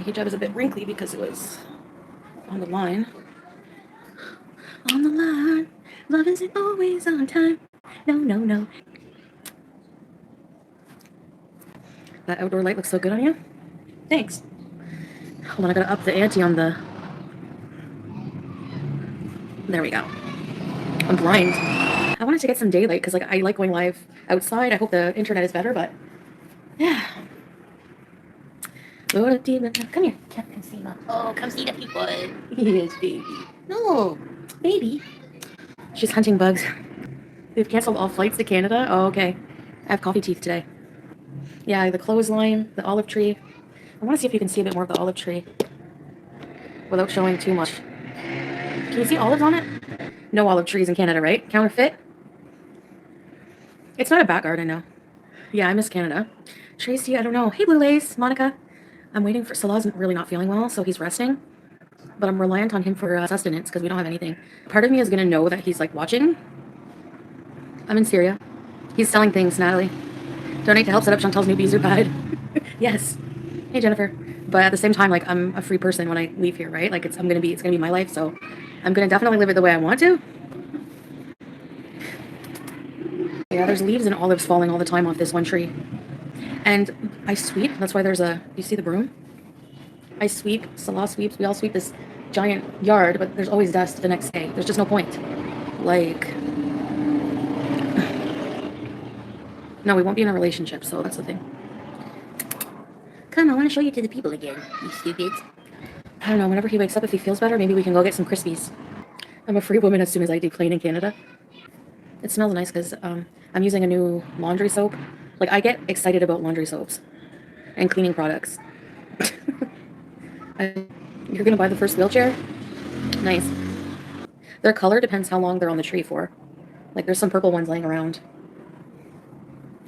hijab is a bit wrinkly because it was on the line. On the line. Love isn't always on time. No, no, no. That outdoor light looks so good on you. Thanks. Hold on, I gotta up the ante on the... There we go. I'm blind. I wanted to get some daylight because I like going live outside. I hope the internet is better, but yeah. Come here. Come see Mom. Oh, come see the people. Yes, baby. No, baby. She's hunting bugs. They've canceled all flights to Canada. Oh, okay. I have coffee teeth today. Yeah, the clothesline, the olive tree. I want to see if you can see a bit more of the olive tree without showing too much. Can you see olives on it? No olive trees in Canada, right? Counterfeit? It's not a back garden, no. Yeah, I miss Canada. Tracy, I don't know. Hey, Blue Lace, Monica. I'm waiting for... Salah's really not feeling well, so he's resting. But I'm reliant on him for sustenance because we don't have anything. Part of me is going to know that he's, like, watching. I'm in Syria. He's selling things, Natalie. Donate to help set up Chantal's new bees pad. Yes. Hey, Jennifer. But at the same time, like, I'm a free person when I leave here, right? Like, it's gonna be my life, so I'm gonna definitely live it the way I want to. Yeah, there's leaves and olives falling all the time off this one tree. And I sweep. That's why there's a... You see the broom? I sweep. Salah sweeps. We all sweep this giant yard, but there's always dust the next day. There's just no point. Like... No, we won't be in a relationship, so that's the thing. Come, I want to show you to the people again, you stupid. I don't know, whenever he wakes up, if he feels better, maybe we can go get some Crispies. I'm a free woman as soon as I deplane in Canada. It smells nice because I'm using a new laundry soap. Like, I get excited about laundry soaps and cleaning products. You're going to buy the first wheelchair? Nice. Their color depends how long they're on the tree for. Like, there's some purple ones laying around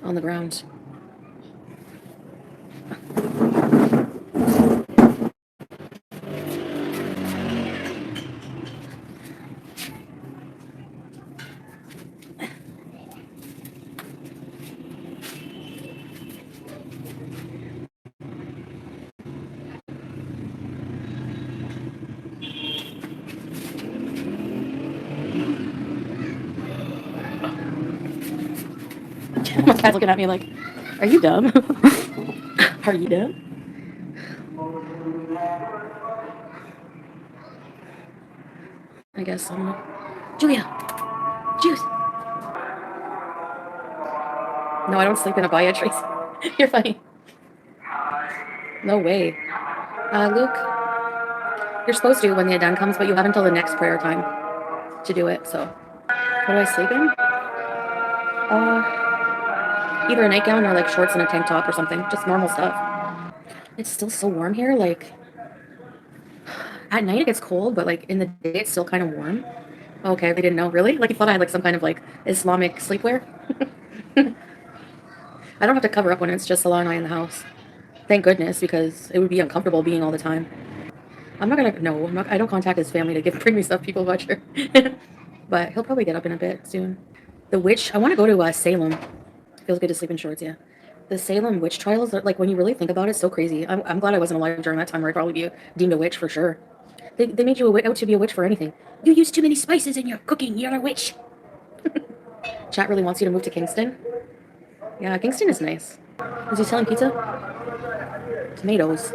on the ground. My cat's looking at me like, are you dumb? Are you dumb? I guess, I don't know. Julia! Juice! No, I don't sleep in a bayou, Tracy. You're funny. No way. Luke, you're supposed to when the Adhan comes, but you have until the next prayer time to do it, so. What do I sleep in? Either a nightgown or like shorts and a tank top or something. Just normal stuff. It's still so warm here, like... At night it gets cold, but like in the day it's still kind of warm. Okay, they didn't know, really? Like you thought I had like some kind of like Islamic sleepwear? I don't have to cover up when it's just Salah and I in the house. Thank goodness, because it would be uncomfortable being all the time. I'm not gonna... No, I don't contact his family to bring me stuff, people watcher. But he'll probably get up in a bit soon. The witch... I want to go to Salem. Feels good to sleep in shorts, yeah. The Salem witch trials, are, like, when you really think about it, so crazy. I'm glad I wasn't alive during that time where I'd probably be deemed a witch for sure. They made you out to be a witch for anything. You use too many spices in your cooking, you're a witch. Chat really wants you to move to Kingston. Yeah, Kingston is nice. Is he selling pizza? Tomatoes.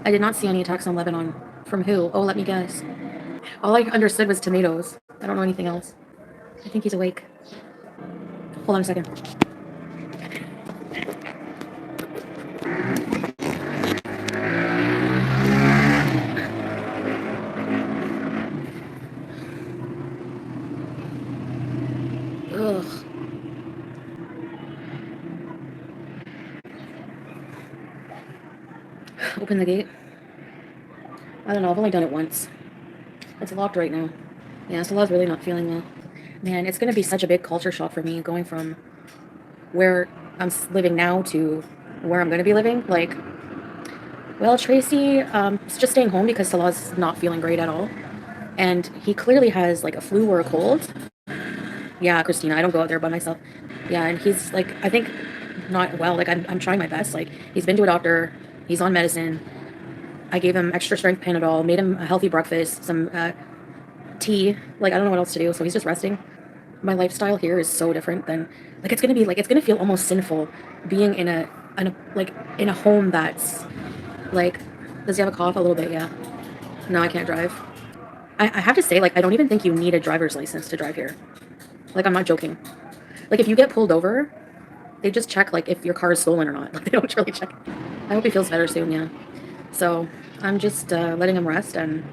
I did not see any attacks on Lebanon. From who? Oh, let me guess. All I understood was tomatoes. I don't know anything else. I think he's awake. Hold on a second. Ugh. Open the gate. I don't know, I've only done it once. It's locked right now. Yeah, Salah's really not feeling well. Man, it's going to be such a big culture shock for me going from where I'm living now to where I'm going to be living. Like, well, Tracy is just staying home because Salah's not feeling great at all. And he clearly has like a flu or a cold. Yeah, Christina, I don't go out there by myself. Yeah, and he's like, I think not well. Like, I'm trying my best. Like, he's been to a doctor. He's on medicine. I gave him extra strength Panadol, made him a healthy breakfast, some tea. Like, I don't know what else to do, so he's just resting. My lifestyle here is so different than, like, it's gonna be like, it's gonna feel almost sinful being in a home that's like, does he have a cough? A little bit, yeah. No, I can't drive. I have to say, like, I don't even think you need a driver's license to drive here. Like, I'm not joking. Like, if you get pulled over, they just check, like, if your car is stolen or not. Like, they don't really check. I hope he feels better soon, yeah. So, I'm just letting him rest, and...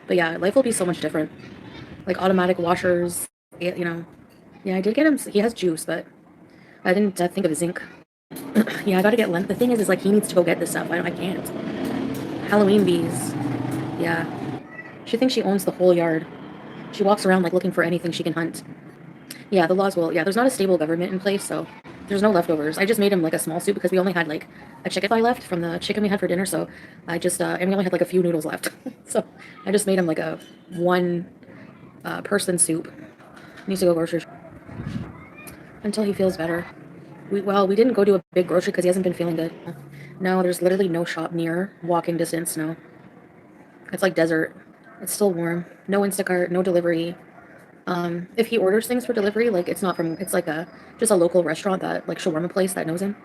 But yeah, life will be so much different. Like, automatic washers, you know. Yeah, I did get him... He has juice, but I didn't think of his zinc. Yeah, I gotta get lint. The thing is, like, he needs to go get this stuff. I can't. Halloween bees. Yeah. She thinks she owns the whole yard. She walks around, like, looking for anything she can hunt. Yeah, the laws will... Yeah, there's not a stable government in place, so there's no leftovers. I just made him, like, a small soup because we only had, like, a chicken thigh left from the chicken we had for dinner, so I just... and we only had, like, a few noodles left. So I just made him, like, a one-person soup. He needs to go grocery until he feels better. We didn't go to a big grocery because he hasn't been feeling good. No, there's literally no shop near walking distance, no. It's like desert. It's still warm. No Instacart, no delivery. If he orders things for delivery, like, it's not from, it's like just a local restaurant that, like, shawarma place that knows him.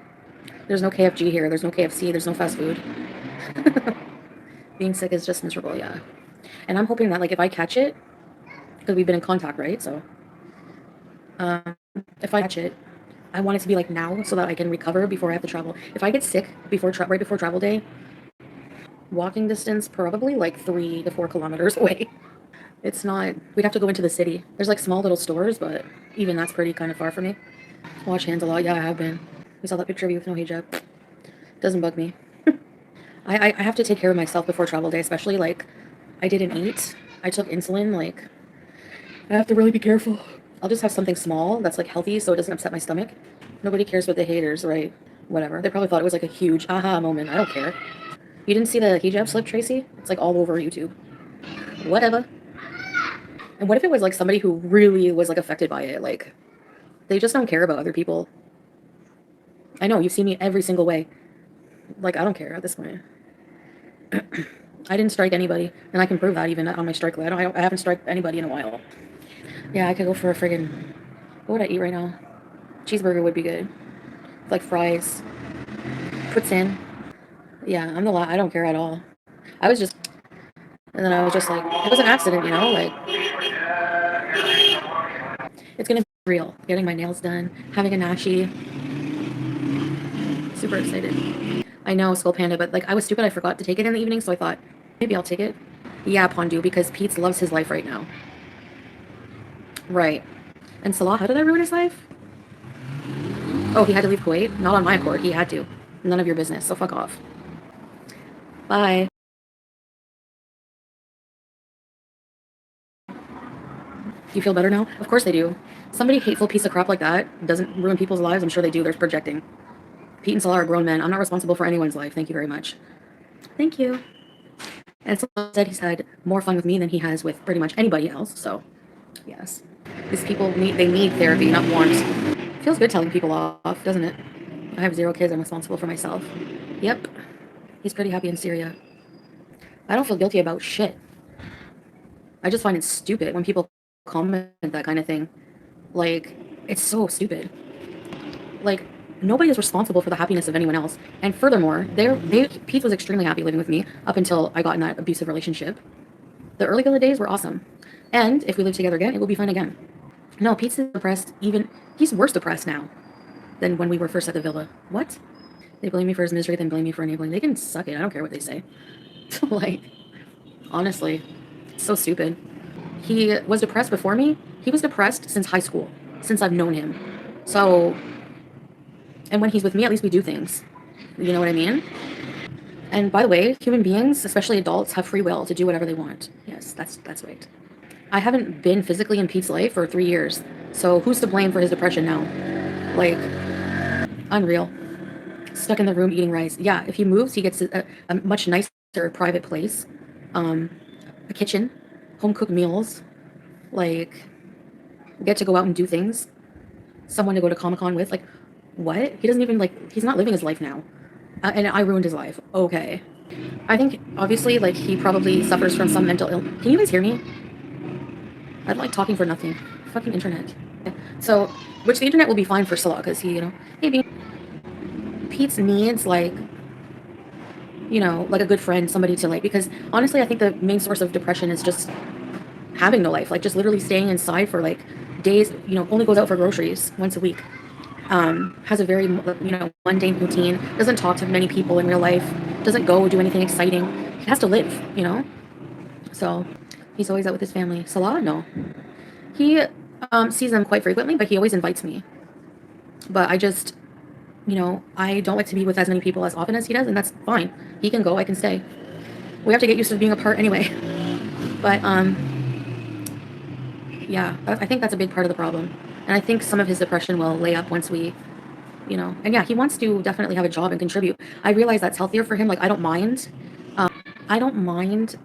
There's no KFG here, there's no KFC, there's no fast food. Being sick is just miserable, yeah. And I'm hoping that, like, if I catch it, because we've been in contact, right? So, if I catch it, I want it to be, like, now so that I can recover before I have to travel. If I get sick right before travel day, walking distance, probably, like, 3 to 4 kilometers away. It's not, we'd have to go into the city. There's, like, small little stores, but even that's pretty kind of far for me. Wash hands a lot. Yeah, I have been. We saw that picture of you with no hijab. Doesn't bug me. I have to take care of myself before travel day, especially, like, I didn't eat. I took insulin, like, I have to really be careful. I'll just have something small that's, like, healthy so it doesn't upset my stomach. Nobody cares what the haters, right? Whatever. They probably thought it was, like, a huge aha moment. I don't care. You didn't see the hijab slip, Tracy? It's, like, all over YouTube. Whatever. And what if it was, like, somebody who really was, like, affected by it? Like, they just don't care about other people. I know, you see me every single way. Like, I don't care at this point. I didn't strike anybody, and I can prove that even on my strike list. I haven't striked anybody in a while. Yeah, I could go for a friggin'... What would I eat right now? Cheeseburger would be good. Like, fries. Puts in. Yeah, I'm the I don't care at all. I was just... And then I was just like... It was an accident, you know? Like... It's gonna be real. Getting my nails done. Having a nashi. Super excited. I know, Skull Panda, but, like, I was stupid. I forgot to take it in the evening, so I thought, maybe I'll take it. Yeah, Pondu, because Pete loves his life right now. Right. And Salah, how did I ruin his life? Oh, he had to leave Kuwait? Not on my accord. He had to. None of your business, so fuck off. Bye. You feel better now? Of course they do. Somebody hateful piece of crap like that doesn't ruin people's lives. I'm sure they do. They're projecting. Pete and Salah are grown men. I'm not responsible for anyone's life. Thank you very much. Thank you. And Salah said he's had more fun with me than he has with pretty much anybody else, so yes. These people need therapy, not want. Feels good telling people off, doesn't it? I have 0 kids. I'm responsible for myself. Yep. He's pretty happy in Syria. I don't feel guilty about shit. I just find it stupid when people comment that kind of thing. Like, it's so stupid. Like, nobody is responsible for the happiness of anyone else. And furthermore, Pete was extremely happy living with me up until I got in that abusive relationship. The early Villa days were awesome. And if we live together again, it will be fun again. No, Pete's depressed. He's worse depressed now than when we were first at the villa. What? They blame me for his misery, then blame me for enabling. They can suck it. I don't care what they say. Like, honestly, it's so stupid. He was depressed before me. He was depressed since high school, since I've known him. So, and when he's with me, at least we do things. You know what I mean? And by the way, human beings, especially adults, have free will to do whatever they want. Yes, that's right. I haven't been physically in Pete's life for 3 years. So who's to blame for his depression now? Like, unreal. Stuck in the room eating rice. Yeah, if he moves, he gets a much nicer private place. A kitchen, home-cooked meals. Like, get to go out and do things. Someone to go to Comic-Con with. Like, what? He doesn't even, like, he's not living his life now. And I ruined his life. Okay. I think, obviously, like, he probably suffers from some mental ill. Can you guys hear me? I don't like talking for nothing. Fucking internet. So, which the internet will be fine for Salah, because he, maybe Pete's needs, like, like a good friend, somebody to, like, because honestly, I think the main source of depression is just having no life, like, just literally staying inside for, like, days, only goes out for groceries once a week. Has a very, mundane routine, doesn't talk to many people in real life, doesn't go do anything exciting. He has to live. So he's always out with his family. Salah, no. He sees them quite frequently, but he always invites me. But I just, I don't like to be with as many people as often as he does, and that's fine. He can go, I can stay. We have to get used to being apart anyway. But, yeah, I think that's a big part of the problem. And I think some of his depression will lay up once we, and yeah, he wants to definitely have a job and contribute. I realize that's healthier for him. Like, I don't mind. I don't mind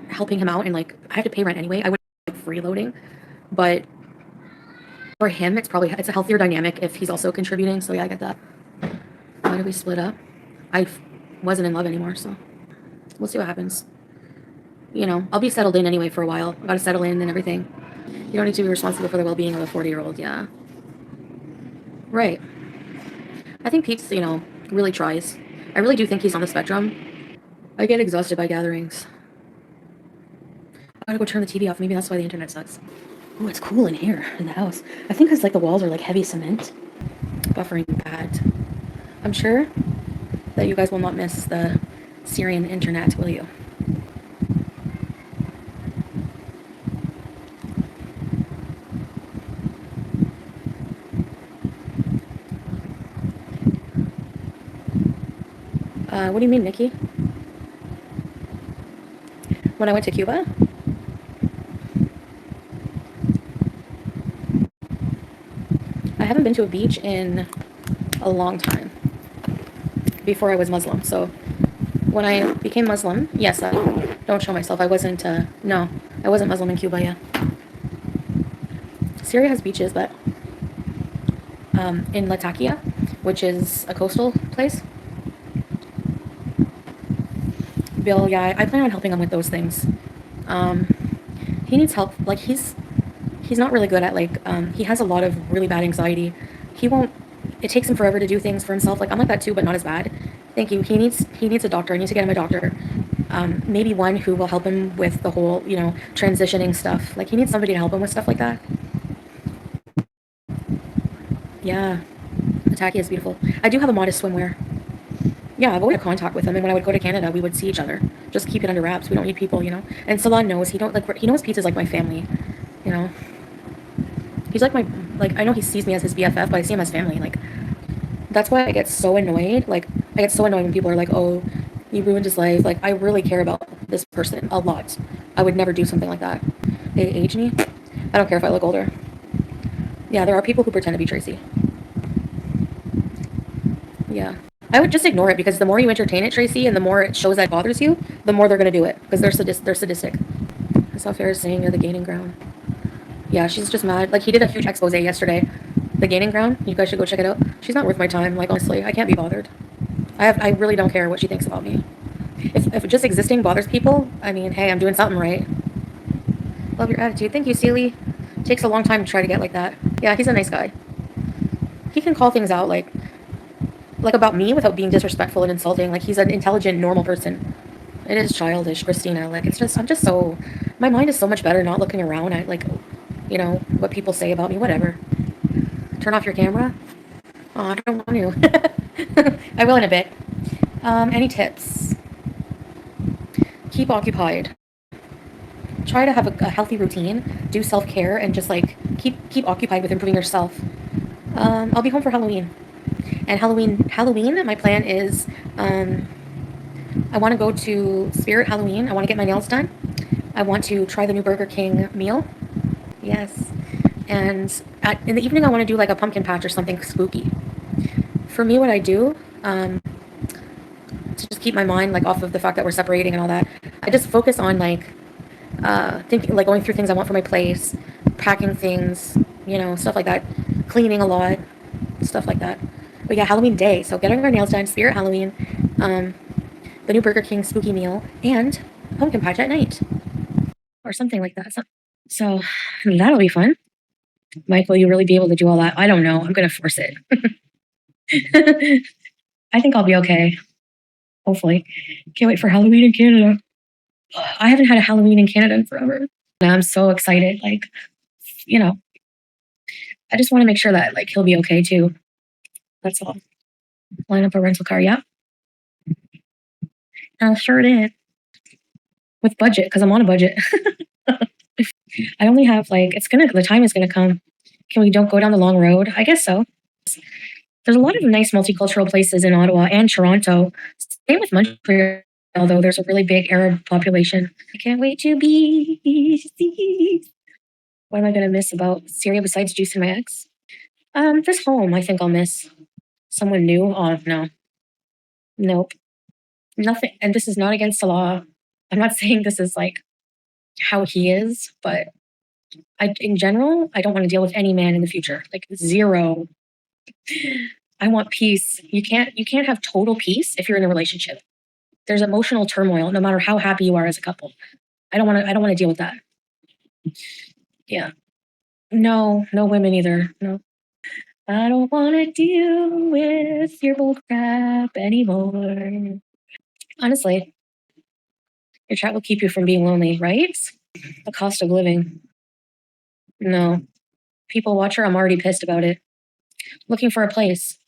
helping him out, and like, I have to pay rent anyway. I would like freeloading, but for him, it's a healthier dynamic if he's also contributing. So yeah, I get that. Why did we split up? I wasn't in love anymore, so we'll see what happens. I'll be settled in anyway for a while. I gotta settle in and everything. You don't need to be responsible for the well-being of a 40-year-old. Yeah. Right. I think Pete's, really tries. I really do think he's on the spectrum. I get exhausted by gatherings. I gotta go turn the TV off. Maybe that's why the internet sucks. Oh, it's cool in here in the house. I think it's like the walls are like heavy cement. Buffering bad. I'm sure that you guys will not miss the Syrian internet, will you? What do you mean, Nikki? When I went to Cuba? I haven't been to a beach in a long time. Before I was Muslim. So when I became Muslim, yes, I don't show myself. I wasn't, no, I wasn't Muslim in Cuba, yeah. Syria has beaches, but in Latakia, which is a coastal place. Bill, yeah, I plan on helping him with those things. He needs help. Like, he's not really good at, like, he has a lot of really bad anxiety. It takes him forever to do things for himself. Like, I'm like that too, but not as bad. Thank you. He needs a doctor. I need to get him a doctor. Maybe one who will help him with the whole, transitioning stuff. Like, he needs somebody to help him with stuff like that. Yeah. Ataki is beautiful. I do have a modest swimwear. Yeah, I've always had contact with him, and when I would go to Canada, we would see each other. Just keep it under wraps. We don't need people, And Salon knows. He knows pizza's like my family, He's like I know he sees me as his BFF, but I see him as family. Like, that's why I get so annoyed. Like, I get so annoyed when people are like, oh, you ruined his life. Like, I really care about this person a lot. I would never do something like that. They age me. I don't care if I look older. Yeah, there are people who pretend to be Tracy. Yeah. I would just ignore it, because the more you entertain it, Tracy, and the more it shows that bothers you, the more they're going to do it, because they're sadistic. I saw Farrah's saying you're the gaining ground. Yeah, she's just mad. Like, he did a huge expose yesterday. The gaining ground. You guys should go check it out. She's not worth my time. Like, honestly, I can't be bothered. I really don't care what she thinks about me. If just existing bothers people, I mean, hey, I'm doing something right. Love your attitude. Thank you, Seely. Takes a long time to try to get like that. Yeah, he's a nice guy. He can call things out, like about me, without being disrespectful and insulting. Like, he's an intelligent, normal person. It is childish, Christina. Like, my mind is so much better not looking around at, like, what people say about me. Whatever. Turn off your camera? Oh, I don't want to. I will in a bit. Any tips? Keep occupied. Try to have a healthy routine. Do self-care, and just, like, keep occupied with improving yourself. I'll be home for Halloween. And Halloween, my plan is, I want to go to Spirit Halloween. I want to get my nails done. I want to try the new Burger King meal. Yes. And in the evening, I want to do like a pumpkin patch or something spooky. For me, what I do, to just keep my mind like off of the fact that we're separating and all that, I just focus on like thinking, like going through things I want for my place, packing things, stuff like that, cleaning a lot, stuff like that. But yeah, Halloween day. So getting our nails done, Spirit Halloween, the new Burger King spooky meal, and pumpkin patch at night. Or something like that. So that'll be fun. Mike, will you really be able to do all that? I don't know. I'm going to force it. I think I'll be okay. Hopefully. Can't wait for Halloween in Canada. I haven't had a Halloween in Canada in forever. And I'm so excited. Like, you know, I just want to make sure that like he'll be okay too. That's all. Line up a rental car. Yeah. I'll sure did. With budget, because I'm on a budget. I only have like, the time is gonna come. Can we don't go down the long road? I guess so. There's a lot of nice multicultural places in Ottawa and Toronto. Same with Montreal, although there's a really big Arab population. I can't wait to be. What am I gonna miss about Syria besides Juice and my ex? This home, I think I'll miss. Someone new? Oh no. Nope. Nothing. And this is not against the law. I'm not saying this is like how he is, but in general, I don't want to deal with any man in the future. Like zero. I want peace. You can't have total peace if you're in a relationship. There's emotional turmoil no matter how happy you are as a couple. I don't want to deal with that. Yeah. No women either. No. I don't want to deal with your bull crap anymore. Honestly, your chat will keep you from being lonely, right? The cost of living. No. People watcher, I'm already pissed about it. Looking for a place.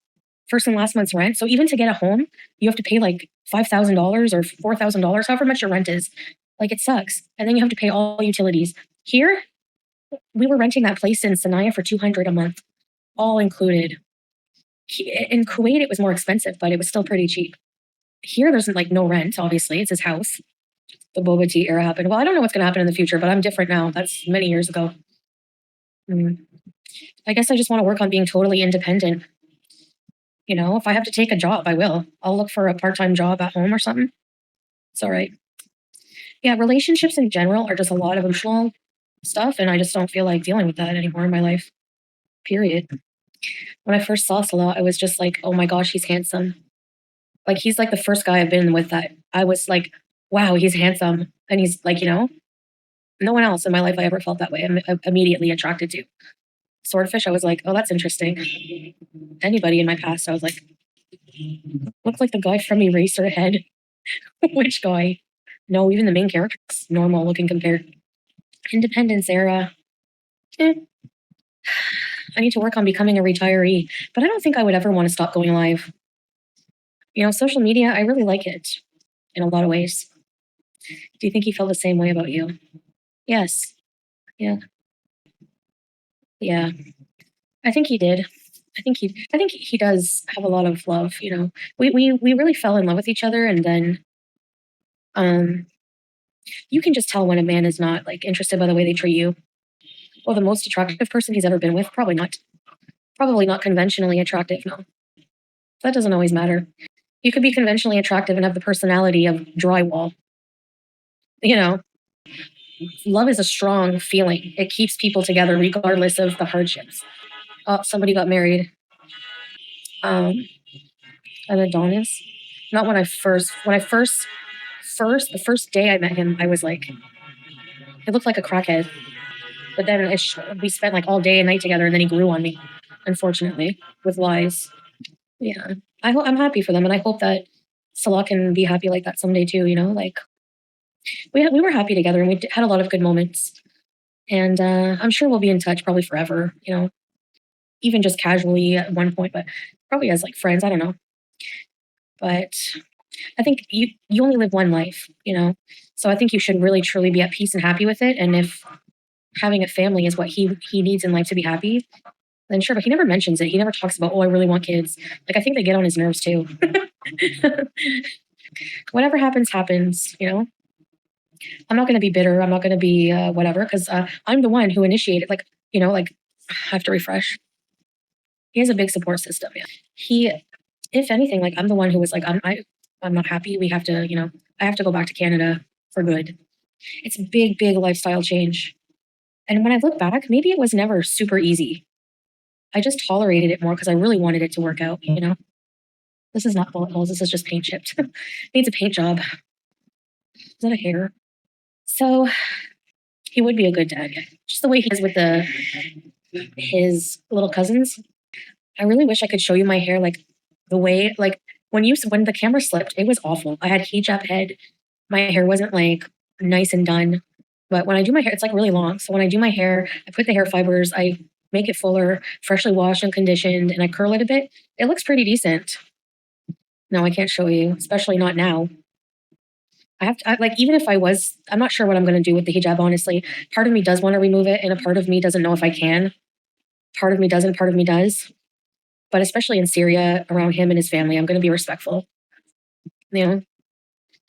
First and last month's rent. So even to get a home, you have to pay like $5,000 or $4,000, however much your rent is. Like it sucks. And then you have to pay all utilities. Here, we were renting that place in Sanaya for $200 a month, all included. In Kuwait, it was more expensive, but it was still pretty cheap. Here, there's like no rent, obviously. It's his house. The boba tea era happened. Well, I don't know what's going to happen in the future, but I'm different now. That's many years ago. I guess I just want to work on being totally independent. You know, if I have to take a job, I will. I'll look for a part-time job at home or something. It's all right. Yeah, relationships in general are just a lot of emotional stuff, and I just don't feel like dealing with that anymore in my life. Period. When I first saw Salah, I was just like, oh my gosh, he's handsome. Like, he's like the first guy I've been with that I was like, wow, he's handsome. And he's like, you know, no one else in my life I ever felt that way. I'm immediately attracted to. Swordfish, I was like, oh, that's interesting. Anybody in my past, I was like, looks like the guy from Eraserhead. Which guy? No, even the main character's normal looking compared. Independence era. I need to work on becoming a retiree, but I don't think I would ever want to stop going live. You know, social media, I really like it in a lot of ways. Do you think he felt the same way about you? Yes. Yeah. Yeah. I think he did. I think he does have a lot of love, you know. We really fell in love with each other, and then you can just tell when a man is not like interested by the way they treat you. Well, the most attractive person he's ever been with, probably not conventionally attractive, no. That doesn't always matter. You could be conventionally attractive and have the personality of drywall. You know, love is a strong feeling. It keeps people together regardless of the hardships. Oh, somebody got married. An Adonis. Not when I first, the first day I met him, I was like, it looked like a crackhead. But then we spent like all day and night together, and then he grew on me, unfortunately, with lies. Yeah, I'm happy for them, and I hope that Salah can be happy like that someday too. You know, like we were happy together, and we had a lot of good moments, and I'm sure we'll be in touch probably forever. You know, even just casually at one point, but probably as like friends. I don't know, but I think you only live one life, you know, so I think you should really truly be at peace and happy with it. And if having a family is what he needs in life to be happy, then sure. But he never mentions it. He never talks about, oh, I really want kids. Like, I think they get on his nerves too. Whatever happens, happens, you know. I'm not going to be bitter. I'm not going to be whatever, because I'm the one who initiated, like, you know, like, I have to refresh. He has a big support system. Yeah. He, if anything, like, I'm the one who was like, I'm not happy. We have to, you know, I have to go back to Canada for good. It's a big, big lifestyle change. And when I look back, maybe it was never super easy. I just tolerated it more because I really wanted it to work out, you know? This is not bullet holes. This is just paint chipped. Needs a paint job. Is that a hair? So he would be a good dad. Just the way he is with his little cousins. I really wish I could show you my hair like the way, like when the camera slipped, it was awful. I had hijab head. My hair wasn't like nice and done. But when I do my hair, it's like really long. So when I do my hair, I put the hair fibers, I make it fuller, freshly washed and conditioned, and I curl it a bit. It looks pretty decent. No, I can't show you, especially not now. I have to, like, even if I'm not sure what I'm going to do with the hijab, honestly. Part of me does want to remove it, and a part of me doesn't know if I can. Part of me doesn't, part of me does. But especially in Syria, around him and his family, I'm going to be respectful. You know,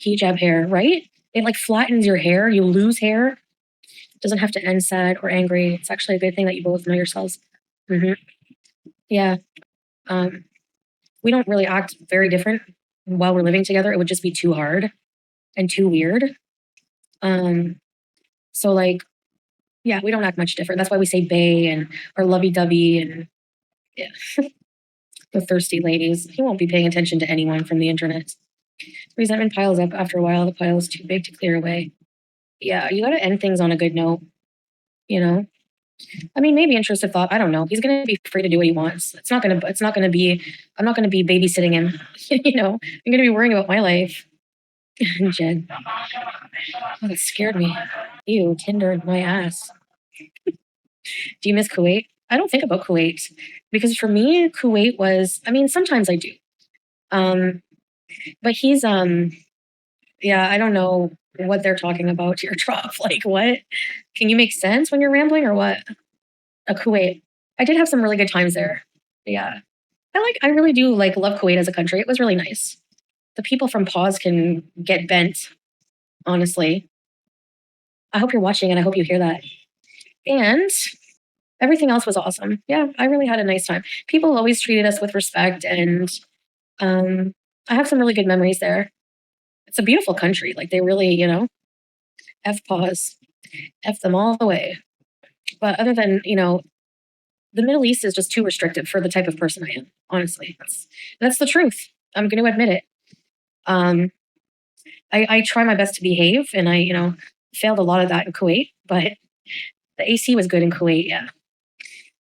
hijab hair, right? It like flattens your hair. You lose hair. It doesn't have to end sad or angry. It's actually a good thing that you both know yourselves. Yeah. We don't really act very different while we're living together. It would just be too hard and too weird. So like, yeah, we don't act much different. That's why we say bae and or lovey-dovey and yeah. The thirsty ladies. He won't be paying attention to anyone from the internet. Resentment piles up after a while. The pile is too big to clear away. Yeah, you gotta end things on a good note, you know? I mean, maybe intrusive thought. I don't know. He's gonna be free to do what he wants. I'm not gonna be babysitting him. You know, I'm gonna be worrying about my life. Jen. Oh, that scared me. Ew, Tinder my ass. Do you miss Kuwait? I don't think about Kuwait because for me, Kuwait was, I mean, sometimes I do. But he's, yeah, I don't know what they're talking about teardrop. Like, what? Can you make sense when you're rambling or what? Kuwait. I did have some really good times there. Yeah. I really do like love Kuwait as a country. It was really nice. The people from Pause can get bent, honestly. I hope you're watching and I hope you hear that. And everything else was awesome. Yeah, I really had a nice time. People always treated us with respect and I have some really good memories there. It's a beautiful country. Like they really, you know, F Pause. F them all the way. But other than, you know, the Middle East is just too restrictive for the type of person I am, honestly. That's the truth. I'm going to admit it. I try my best to behave and I, you know, failed a lot of that in Kuwait, but the AC was good in Kuwait, yeah.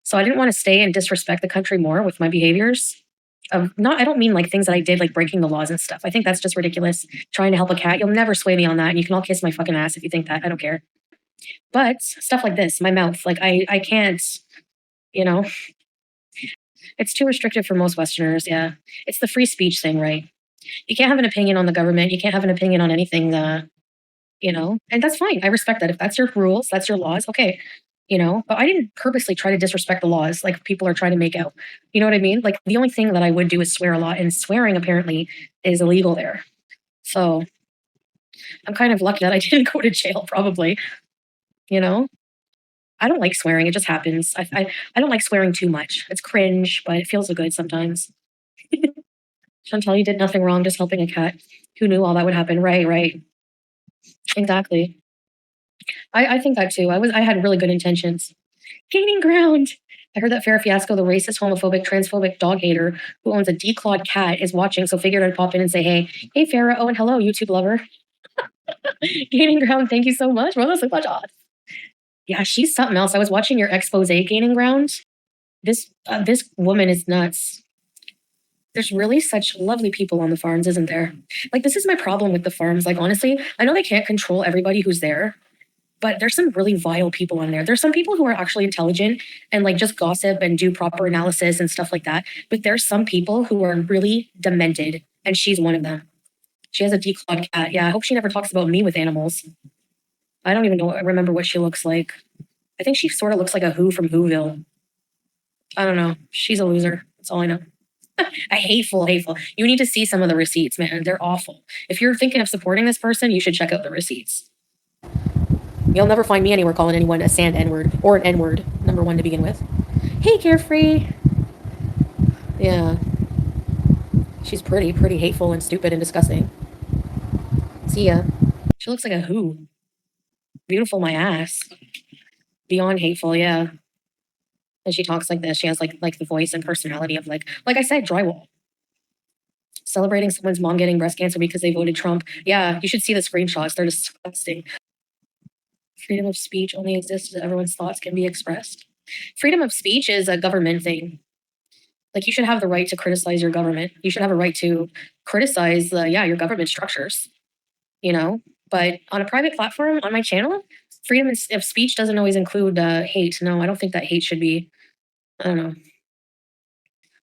So I didn't want to stay and disrespect the country more with my behaviors. I don't mean like things that I did, like breaking the laws and stuff. I think that's just ridiculous. Trying to help a cat. You'll never sway me on that. And you can all kiss my fucking ass if you think that. I don't care. But stuff like this, my mouth, like I can't, you know, it's too restrictive for most Westerners. Yeah. It's the free speech thing, right? You can't have an opinion on the government. You can't have an opinion on anything, you know, and that's fine. I respect that. If that's your rules, that's your laws. Okay. You know, but I didn't purposely try to disrespect the laws like people are trying to make out. You know what I mean? Like the only thing that I would do is swear a lot, and swearing apparently is illegal there. So I'm kind of lucky that I didn't go to jail, probably. You know, I don't like swearing. It just happens. I don't like swearing too much. It's cringe, but it feels so good sometimes. Chantal, you did nothing wrong, just helping a cat. Who knew all that would happen? Right. Exactly. I think that too. I had really good intentions. Gaining ground. I heard that Farrah Fiasco, the racist, homophobic, transphobic dog hater who owns a declawed cat, is watching, so figured I'd pop in and say, hey, Farrah. Oh, and hello, YouTube lover. Gaining ground. Thank you so much. Well, that's much odd. Yeah, she's something else. I was watching your expose, Gaining Ground. This woman is nuts. There's really such lovely people on the farms, isn't there? Like, this is my problem with the farms. Like, honestly, I know they can't control everybody who's there, but there's some really vile people on there. There's some people who are actually intelligent and like just gossip and do proper analysis and stuff like that. But there's some people who are really demented, and she's one of them. She has a declawed cat. Yeah, I hope she never talks about me with animals. I don't even remember what she looks like. I think she sort of looks like a Who from Whoville. I don't know. She's a loser. That's all I know. Hateful. You need to see some of the receipts, man. They're awful. If you're thinking of supporting this person, you should check out the receipts. You'll never find me anywhere calling anyone a sand N-word or an N-word, number one to begin with. Hey, Carefree. Yeah. She's pretty hateful and stupid and disgusting. See ya. She looks like a Who. Beautiful my ass. Beyond hateful, yeah. And she talks like this. She has like the voice and personality of like I said, drywall. Celebrating someone's mom getting breast cancer because they voted Trump. Yeah, you should see the screenshots. They're disgusting. Freedom of speech only exists as everyone's thoughts can be expressed. Freedom of speech is a government thing. Like, you should have the right to criticize your government. You should have a right to criticize your government structures, you know? But on a private platform, on my channel, freedom of speech doesn't always include hate. No, I don't think that hate should be, I don't know.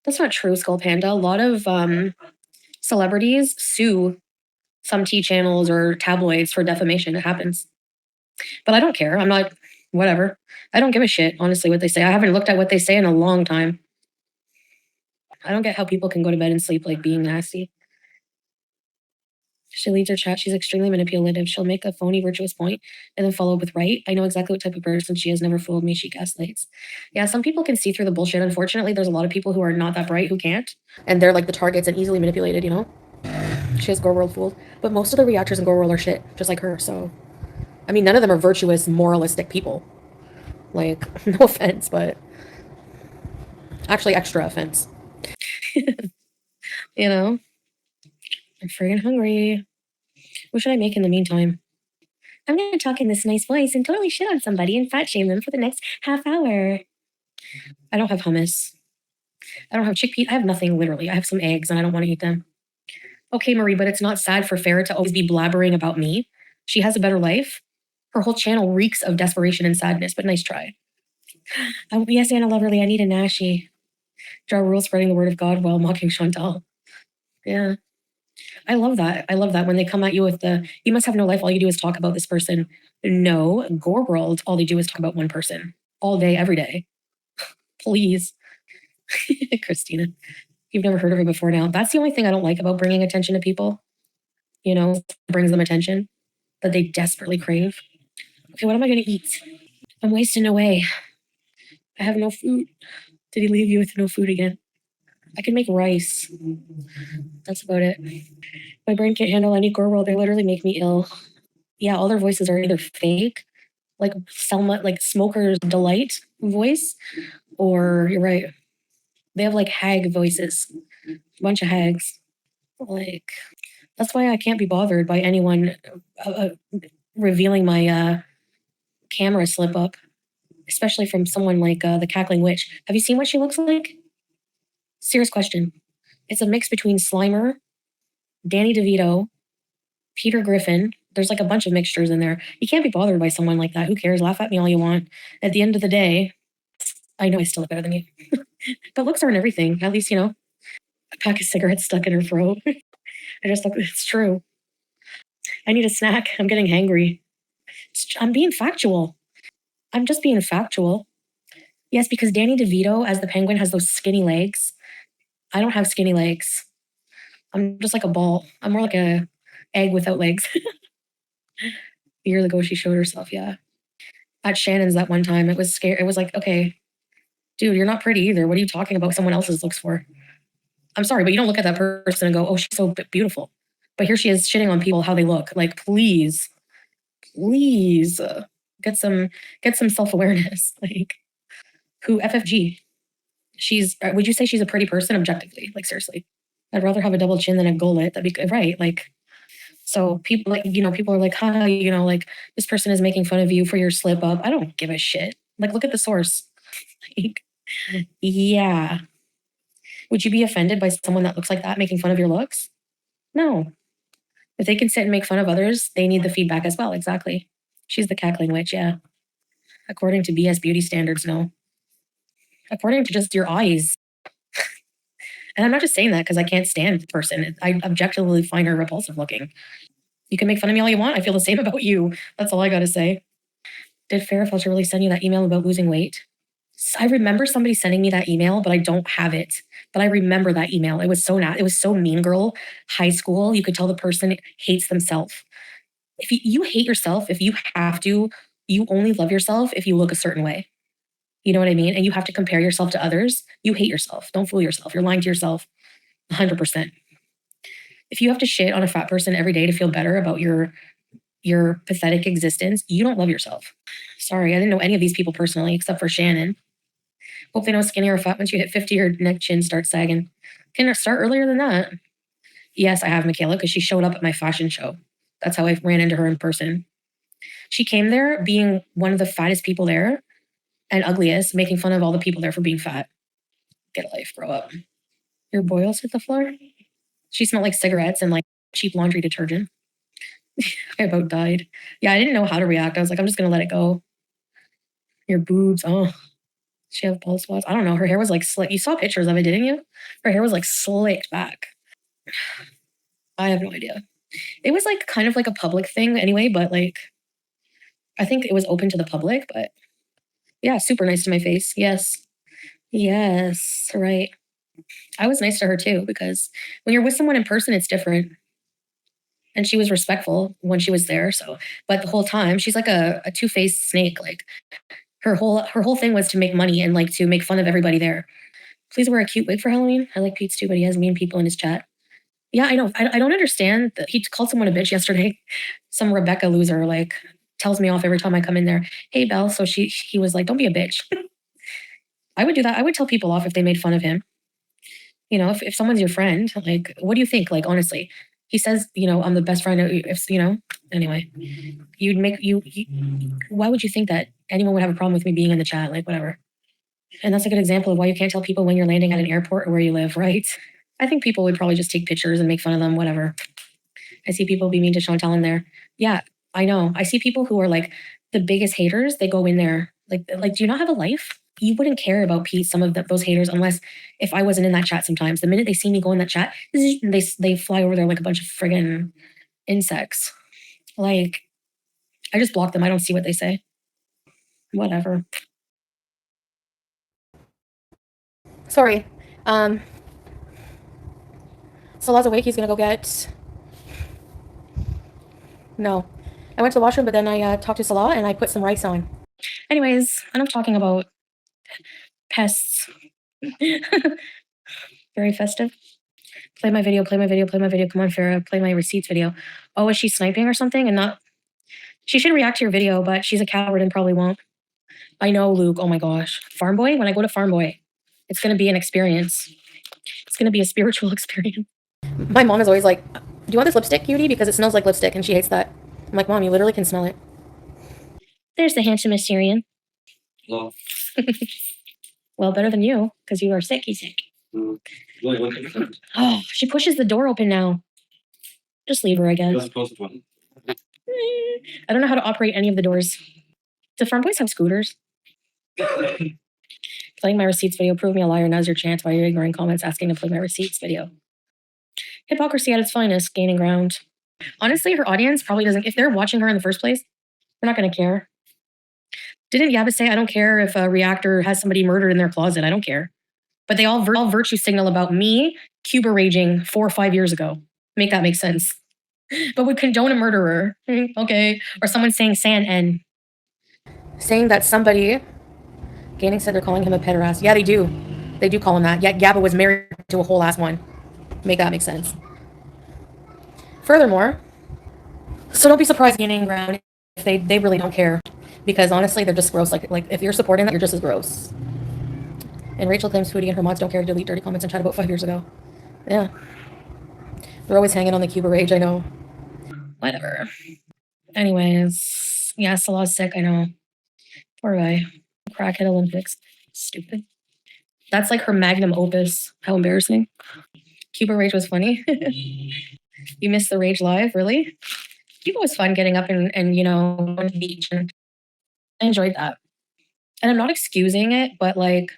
That's not true, Skull Panda. A lot of celebrities sue some T channels or tabloids for defamation. It happens. But I don't care. I'm not, whatever. I don't give a shit, honestly, what they say. I haven't looked at what they say in a long time. I don't get how people can go to bed and sleep like being nasty. She leads her chat. She's extremely manipulative. She'll make a phony virtuous point and then follow up with right. I know exactly what type of person she is. Never fooled me. She gaslights. Yeah, some people can see through the bullshit. Unfortunately, there's a lot of people who are not that bright who can't. And they're like the targets and easily manipulated, you know? She has Gore World fooled. But most of the reactors in Gore World are shit, just like her. So, I mean, none of them are virtuous, moralistic people. Like, no offense, but actually extra offense. You know? I'm friggin' hungry. What should I make in the meantime? I'm gonna talk in this nice voice and totally shit on somebody and fat shame them for the next half hour. I don't have hummus. I don't have chickpeas. I have nothing, literally. I have some eggs and I don't want to eat them. Okay, Marie, but it's not sad for Farrah to always be blabbering about me. She has a better life. Her whole channel reeks of desperation and sadness, but nice try. Yes, Anna Loverly, I need a Nashi. Draw rules spreading the word of God while mocking Chantal. Yeah. I love that. I love that when they come at you with you must have no life. All you do is talk about this person. No, Gore World, all they do is talk about one person all day, every day. Please. Christina, you've never heard of her before now. That's the only thing I don't like about bringing attention to people. You know, brings them attention that they desperately crave. Okay, what am I going to eat? I'm wasting away. I have no food. Did he leave you with no food again? I can make rice. That's about it. My brain can't handle any Gore World. They literally make me ill. Yeah, all their voices are either fake, like Selma, like Smoker's Delight voice, or you're right. They have like hag voices, a bunch of hags. Like, that's why I can't be bothered by anyone revealing my camera slip up, especially from someone like the Cackling Witch. Have you seen what she looks like? Serious question. It's a mix between Slimer, Danny DeVito, Peter Griffin. There's like a bunch of mixtures in there. You can't be bothered by someone like that. Who cares? Laugh at me all you want. At the end of the day, I know I still look better than you. But looks aren't everything. At least, you know, a pack of cigarettes stuck in her throat. I just look, it's true. I need a snack. I'm getting hangry. I'm being factual. I'm just being factual. Yes, because Danny DeVito as the penguin has those skinny legs. I don't have skinny legs. I'm just like a ball. I'm more like a egg without legs. A year ago, she showed herself, yeah. At Shannon's that one time, it was scary. It was like, okay, dude, you're not pretty either. What are you talking about someone else's looks for? I'm sorry, but you don't look at that person and go, oh, she's so beautiful. But here she is shitting on people, how they look. Like, please, please get some self-awareness. Like, who FFG? Would you say she's a pretty person objectively? Like, seriously. I'd rather have a double chin than a gullet. That'd be right. Like, so people like, you know, people are like, huh, you know, like this person is making fun of you for your slip up. I don't give a shit. Like, look at the source. Like, yeah. Would you be offended by someone that looks like that making fun of your looks? No. If they can sit and make fun of others, they need the feedback as well. Exactly. She's the Cackling Witch, yeah. According to BS beauty standards, no. According to just your eyes. And I'm not just saying that because I can't stand the person. I objectively find her repulsive looking. You can make fun of me all you want. I feel the same about you. That's all I got to say. Did Farrah Fletcher really send you that email about losing weight? I remember somebody sending me that email, but I don't have it. But I remember that email. It was so mean girl, high school. You could tell the person hates themselves. If you hate yourself, if you have to, you only love yourself if you look a certain way. You know what I mean? And you have to compare yourself to others. You hate yourself. Don't fool yourself. You're lying to yourself 100%. If you have to shit on a fat person every day to feel better about your pathetic existence, you don't love yourself. Sorry, I didn't know any of these people personally except for Shannon. Hope they know skinny or fat. Once you hit 50, your neck chin starts sagging. Can it start earlier than that? Yes, I have, Michaela, because she showed up at my fashion show. That's how I ran into her in person. She came there being one of the fattest people there and ugliest, making fun of all the people there for being fat. Get a life, grow up. Your boils hit the floor? She smelled like cigarettes and like cheap laundry detergent. I about died. Yeah, I didn't know how to react. I was like, I'm just going to let it go. Your boobs. Oh, she have bald spots. I don't know. Her hair was like slick. You saw pictures of it, didn't you? Her hair was like slicked back. I have no idea. It was like kind of like a public thing anyway, but like, I think it was open to the public, but yeah, super nice to my face. Yes. Yes. Right. I was nice to her too, because when you're with someone in person, it's different. And she was respectful when she was there. So, but the whole time she's like a two-faced snake. Like her whole thing was to make money and like to make fun of everybody there. Please wear a cute wig for Halloween. I like Pete's too, but he has mean people in his chat. Yeah, I know. I don't understand that he called someone a bitch yesterday. Some Rebecca loser like tells me off every time I come in there. Hey, Belle. So he was like, don't be a bitch. I would do that. I would tell people off if they made fun of him. You know, if someone's your friend, like, what do you think? Like, honestly, he says, you know, I'm the best friend. If you know, anyway, you'd make you. Why would you think that anyone would have a problem with me being in the chat? Like, whatever. And that's a good example of why you can't tell people when you're landing at an airport or where you live, right? I think people would probably just take pictures and make fun of them, whatever. I see people be mean to Chantal in there. Yeah, I know. I see people who are like the biggest haters. They go in there like, do you not have a life? You wouldn't care about Pete, some of those haters, unless if I wasn't in that chat sometimes. The minute they see me go in that chat, they fly over there like a bunch of friggin' insects. Like, I just block them. I don't see what they say. Whatever. Sorry. Salah's awake. He's gonna go get... No. I went to the washroom, but then I talked to Salah and I put some rice on. Anyways, enough talking about pests. Very festive. Play my video, play my video, play my video. Come on, Farah, play my receipts video. Oh, is she sniping or something and not... She should react to your video, but she's a coward and probably won't. I know, Luke. Oh my gosh. Farm Boy? When I go to Farm Boy, it's going to be an experience. It's going to be a spiritual experience. My mom is always like, do you want this lipstick, cutie? Because it smells like lipstick and she hates that. I'm like, Mom, you literally can smell it. There's the handsome Assyrian. Well, Well, better than you, because you are sick. He's sick. Oh, she pushes the door open now. Just leave her, I guess. that's the closest one. I don't know how to operate any of the doors. Do Farm Boys have scooters? Playing my receipts video. Prove me a liar. Now's your chance. Why are you ignoring comments asking to play my receipts video? Hypocrisy at its finest. Gaining ground. Honestly, her audience probably doesn't... If they're watching her in the first place, they're not going to care. Didn't Yabba say, I don't care if a reactor has somebody murdered in their closet. I don't care. But they all virtue signal about me Cuba raging 4 or 5 years ago. Make that make sense. But would condone a murderer. Okay. Or someone saying San N. Saying that somebody... Gaining said they're calling him a pederast. Yeah, they do. They do call him that. Yet Yabba was married to a whole ass one. Make that make sense. Furthermore, so don't be surprised gaining ground if they really don't care. Because honestly, they're just gross. Like if you're supporting that, you're just as gross. And Rachel claims Foodie and her mods don't care to delete dirty comments and chat about 5 years ago. Yeah. They're always hanging on the Cuba rage, I know. Whatever. Anyways, yeah, Salah's sick, I know. Poor guy. Crackhead Olympics. Stupid. That's like her magnum opus. How embarrassing. Cuba rage was funny. You missed the rage live, really? Cuba was fun getting up and you know, going to the beach, and I enjoyed that. And I'm not excusing it, but like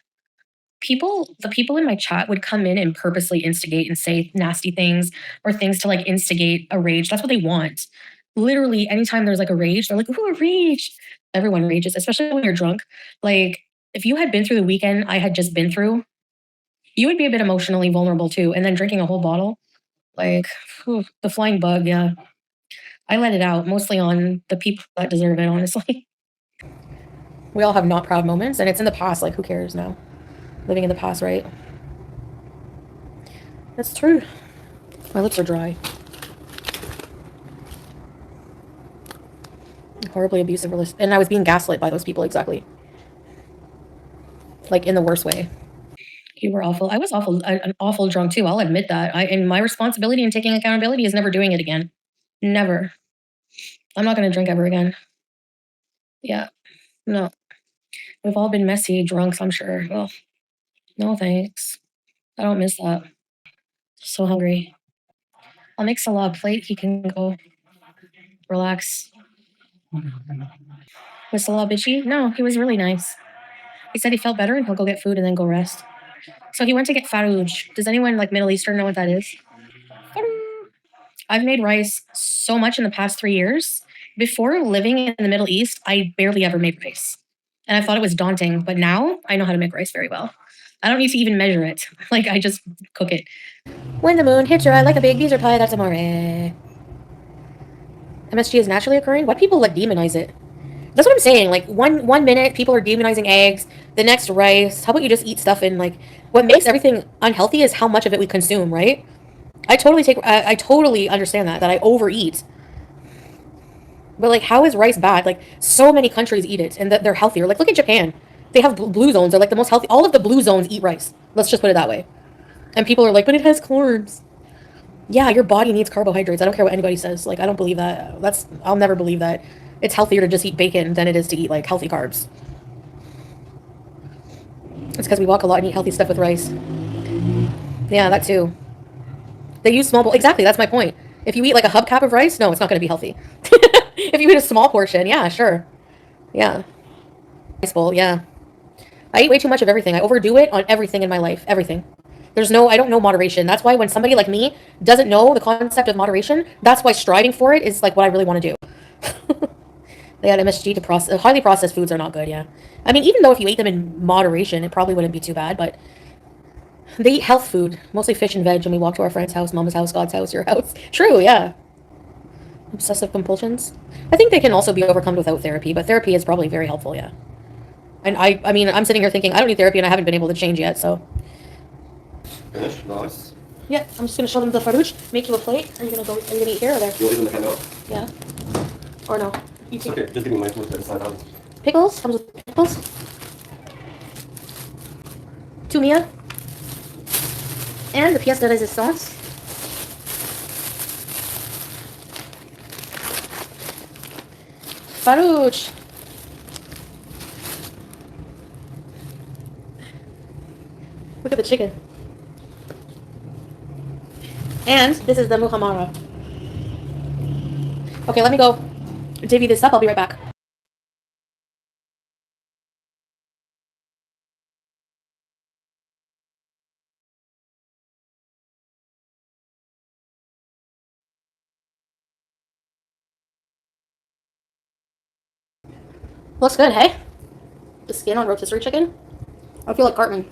the people in my chat would come in and purposely instigate and say nasty things or things to like instigate a rage. That's what they want. Literally, anytime there's like a rage, they're like, ooh, a rage. Everyone rages, especially when you're drunk. Like, if you had been through the weekend I had just been through, you would be a bit emotionally vulnerable too. And then drinking a whole bottle, like, whew, the flying bug, yeah. I let it out, mostly on the people that deserve it, honestly. We all have not proud moments, and it's in the past. Like, who cares now? Living in the past, right? That's true. My lips are dry. Horribly abusive relationship. And I was being gaslit by those people, exactly. like in the worst way. You were awful. I was awful, an awful drunk too. I'll admit that. And my responsibility in taking accountability is never doing it again. Never. I'm not going to drink ever again. Yeah. No. We've all been messy drunks, I'm sure. Oh, no thanks. I don't miss that. So hungry. I'll make Salah a plate. He can go relax. Was Salah bitchy? No, he was really nice. He said he felt better and he'll go get food and then go rest. So he went to get farouj. Does anyone like Middle Eastern know what that is? I've made rice so much in the past 3 years. Before living in the Middle East, I barely ever made rice. And I thought it was daunting, but now I know how to make rice very well. I don't need to even measure it. Like, I just cook it. When the moon hits your eye like a big geezer pie, that's amore. MSG is naturally occurring? Why do people, like, demonize it? That's what I'm saying. Like, one minute, people are demonizing eggs. The next, rice. How about you just eat stuff and, like... What makes everything unhealthy is how much of it we consume, right? I totally understand that I overeat. But, like, how is rice bad? Like, so many countries eat it, and they're healthier. Like, look at Japan. They have blue zones. They're, like, the most healthy. All of the blue zones eat rice. Let's just put it that way. And people are like, but it has carbs. Yeah, your body needs carbohydrates. I don't care what anybody says. Like, I don't believe that. I'll never believe that. It's healthier to just eat bacon than it is to eat, like, healthy carbs. It's because we walk a lot and eat healthy stuff with rice. Yeah, that too. They use small bowl. Exactly, that's my point. If you eat like a hubcap of rice, no, it's not going to be healthy. If you eat a small portion, yeah, sure. Yeah. Rice bowl, yeah. I eat way too much of everything. I overdo it on everything in my life. Everything. I don't know moderation. That's why when somebody like me doesn't know the concept of moderation, that's why striving for it is like what I really want to do. They had MSG to process. Highly processed foods are not good, yeah. I mean, even though if you ate them in moderation, it probably wouldn't be too bad, but they eat health food, mostly fish and veg, and we walk to our friend's house, mama's house, God's house, your house. True, yeah. Obsessive compulsions. I think they can also be overcome without therapy, but therapy is probably very helpful, yeah. And I mean, I'm sitting here thinking, I don't need therapy and I haven't been able to change yet, so. Finished? Nice. Yeah, I'm just going to show them the farouj, make you a plate. Are you going to eat here or there? You'll leave them the handout? Yeah. Or no? It's okay, just give me my food to decide on. Pickles? Comes with pickles? Tumia? And the pièce de résistance. Farouj! Look at the chicken. And this is the muhammara. Okay, let me go divvy this up. I'll be right back. Looks good, hey? The skin on rotisserie chicken? I feel like Cartman.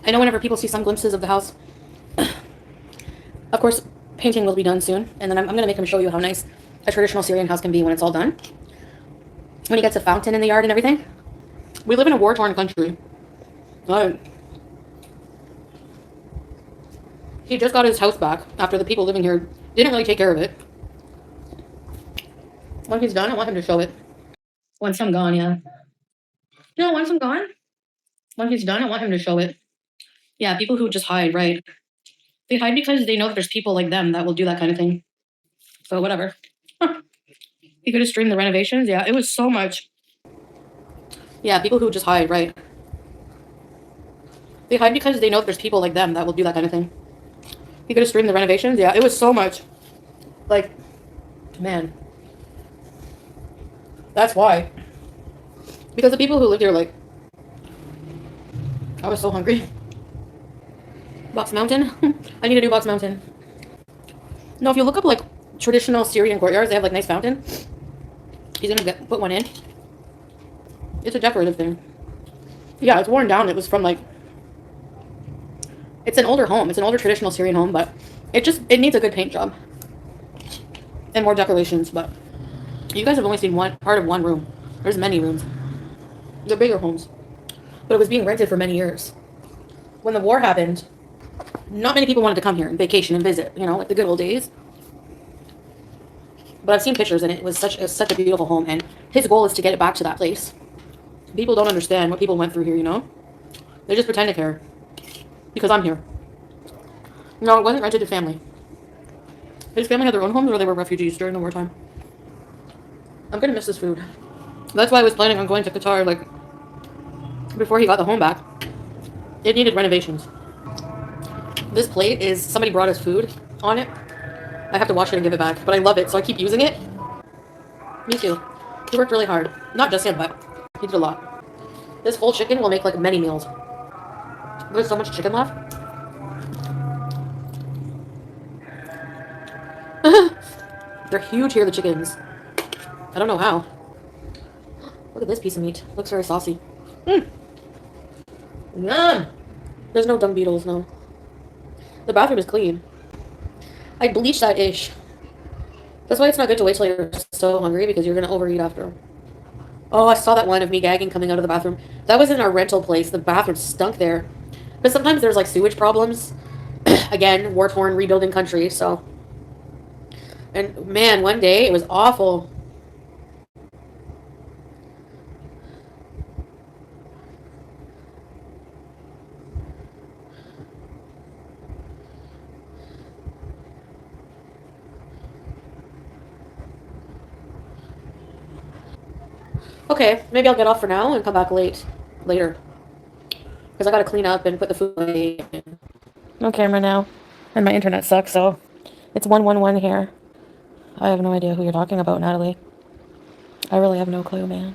I know whenever people see some glimpses of the house. Of course, painting will be done soon, and then I'm going to make him show you how nice a traditional Syrian house can be when it's all done. When he gets a fountain in the yard and everything. We live in a war-torn country. He just got his house back after the people living here didn't really take care of it. When he's done, I want him to show it. Once I'm gone, yeah. No, once I'm gone. When he's done, I want him to show it. Yeah, people who just hide, right? They hide because they know that there's people like them that will do that kind of thing. So whatever. He could have streamed the renovations. Yeah, it was so much. Yeah, people who just hide, right? They hide because they know that there's people like them that will do that kind of thing. He could have streamed the renovations. Yeah, it was so much. Like, man. That's why. Because the people who live here, like, I was so hungry. Box Mountain? I need a new Box Mountain. No, if you look up, like, traditional Syrian courtyards, they have, like, nice fountain. He's gonna put one in. It's a decorative thing. Yeah, it's worn down. It was from, like... It's an older home. It's an older traditional Syrian home, but it needs a good paint job. And more decorations, but... You guys have only seen part of one room. There's many rooms. They're bigger homes. But it was being rented for many years. When the war happened, not many people wanted to come here and vacation and visit, you know, like the good old days. But I've seen pictures and it was such a beautiful home, and his goal is to get it back to that place. People don't understand what people went through here, you know? They just pretend to care. Because I'm here. No, it wasn't rented to family. His family had their own homes or they were refugees during the wartime. I'm gonna miss this food. That's why I was planning on going to Qatar, like, before he got the home back. It needed renovations. This plate is, somebody brought us food on it. I have to wash it and give it back, but I love it, so I keep using it. Me too. He worked really hard. Not just him, but he did a lot. This whole chicken will make, like, many meals. There's so much chicken left. They're huge here, the chickens. I don't know how. Look at this piece of meat. Looks very saucy. Yum! There's no dung beetles, no. The bathroom is clean. I bleached that ish. That's why it's not good to wait till you're so hungry, because you're going to overeat after. Oh, I saw that one of me gagging coming out of the bathroom. That was in our rental place. The bathroom stunk there. But sometimes there's like sewage problems. Again, war-torn, rebuilding country, so. And man, one day it was awful. Okay, maybe I'll get off for now and come back later. Because I gotta clean up and put the food away. No camera now. And my internet sucks, so it's 111 here. I have no idea who you're talking about, Natalie. I really have no clue, man.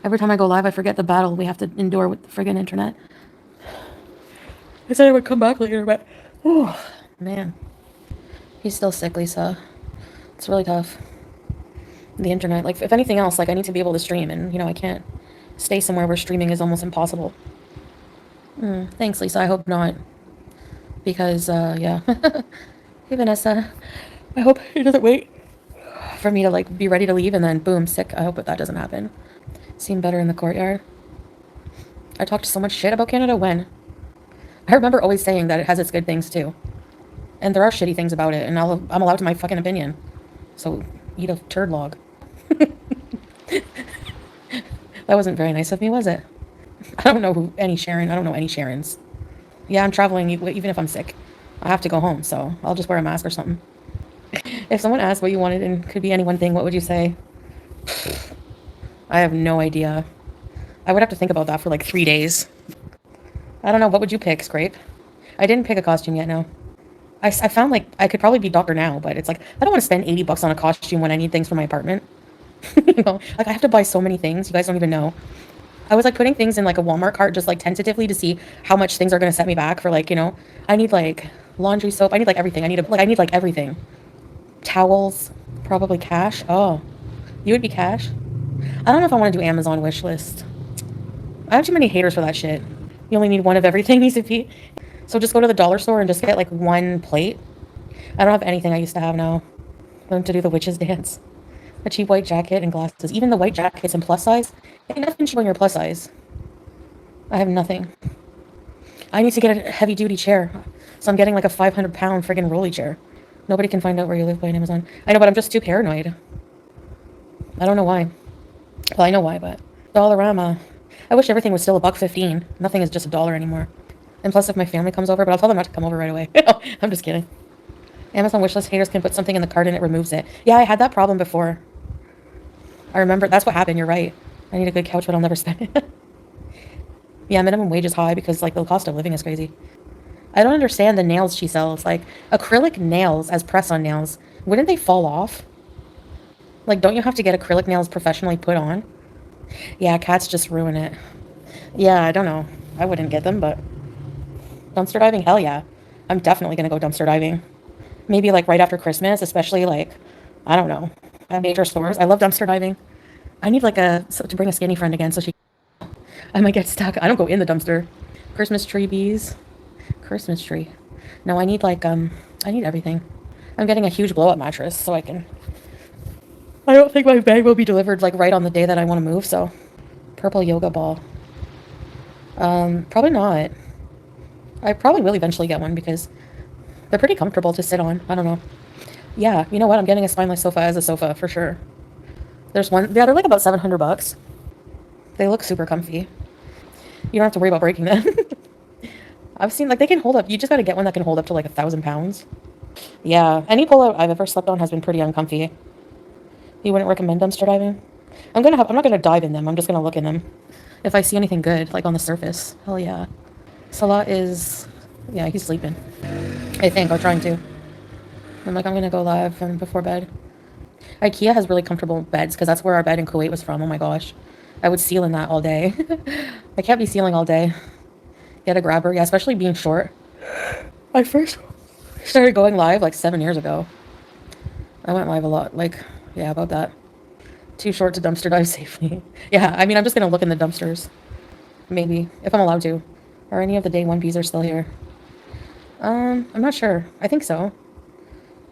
Every time I go live, I forget the battle we have to endure with the friggin' internet. I said I would come back later, but... Oh, man. He's still sick, Lisa. It's really tough. The internet, like, if anything else, like, I need to be able to stream, and, you know, I can't stay somewhere where streaming is almost impossible. Thanks, Lisa. I hope not. Because, yeah. Hey, Vanessa. I hope it doesn't wait for me to, like, be ready to leave and then, boom, sick. I hope that doesn't happen. Seem better in the courtyard. I talked so much shit about Canada when? I remember always saying that it has its good things, too. And there are shitty things about it, and I'm allowed to my fucking opinion. So, eat a turd log. That wasn't very nice of me, was it? I don't know any Sharons. Yeah, I'm traveling even if I'm sick. I have to go home, so I'll just wear a mask or something. If someone asked what you wanted and could be any one thing, what would you say? I have no idea. I would have to think about that for like 3 days. I don't know. What would you pick, Scrape? I didn't pick a costume yet, no. I found like I could probably be Dr. Now, but it's like I don't want to spend $80 on a costume when I need things for my apartment. You know, like I have to buy so many things. You guys don't even know. I was like putting things in like a Walmart cart just like tentatively to see how much things are going to set me back for like, you know, I need like laundry soap. I need like everything. I need like everything. Towels, probably cash. Oh, you would be cash? I don't know if I want to do Amazon wish list. I have too many haters for that shit. You only need one of everything, needs to be. So just go to the dollar store and just get like one plate. I don't have anything I used to have now. Learn to do the witch's dance. A cheap white jacket and glasses. Even the white jackets in plus size. Ain't nothing cheap when you're plus size. I have nothing. I need to get a heavy duty chair. So I'm getting like a 500-pound friggin' rolly chair. Nobody can find out where you live by Amazon. I know, but I'm just too paranoid. I don't know why. Well, I know why, but Dollarama. I wish everything was still $1.15. Nothing is just $1 anymore. And plus, if my family comes over, but I'll tell them not to come over right away. I'm just kidding. Amazon wishlist haters can put something in the cart and it removes it. Yeah, I had that problem before. I remember that's what happened. You're right. I need a good couch, but I'll never spend it. Yeah, minimum wage is high because like the cost of living is crazy. I don't understand the nails she sells. Like acrylic nails as press-on nails. Wouldn't they fall off? Like, don't you have to get acrylic nails professionally put on? Yeah, cats just ruin it. Yeah, I don't know. I wouldn't get them, but dumpster diving? Hell yeah. I'm definitely going to go dumpster diving. Maybe like right after Christmas, especially like, I don't know, at major stores. I love dumpster diving. I need like to bring a skinny friend again so she, I might get stuck. I don't go in the dumpster. Christmas tree bees. Christmas tree. No, I need like, I need everything. I'm getting a huge blow-up mattress so I can, I don't think my bag will be delivered like right on the day that I want to move, so. Purple yoga ball. Probably not. I probably will eventually get one because they're pretty comfortable to sit on. I don't know. Yeah, you know what? I'm getting a spineless sofa as a sofa for sure. There's one. Yeah, they're like about $700. They look super comfy. You don't have to worry about breaking them. I've seen, like, they can hold up. You just got to get one that can hold up to like 1,000 pounds. Yeah, any pullout I've ever slept on has been pretty uncomfy. You wouldn't recommend dumpster diving? I'm not gonna dive in them. I'm just gonna look in them. If I see anything good, like on the surface, hell yeah. Salah is, yeah, he's sleeping. I think, or trying to. I'm gonna go live before bed. IKEA has really comfortable beds because that's where our bed in Kuwait was from. Oh my gosh. I would seal in that all day. I can't be sealing all day. Get a grabber. Yeah, especially being short. I first started going live like 7 years ago. I went live a lot. Like, yeah, about that. Too short to dumpster dive safely. Yeah, I mean, I'm just gonna look in the dumpsters. Maybe, if I'm allowed to. Are any of the day 1Bs are still here? I'm not sure. I think so.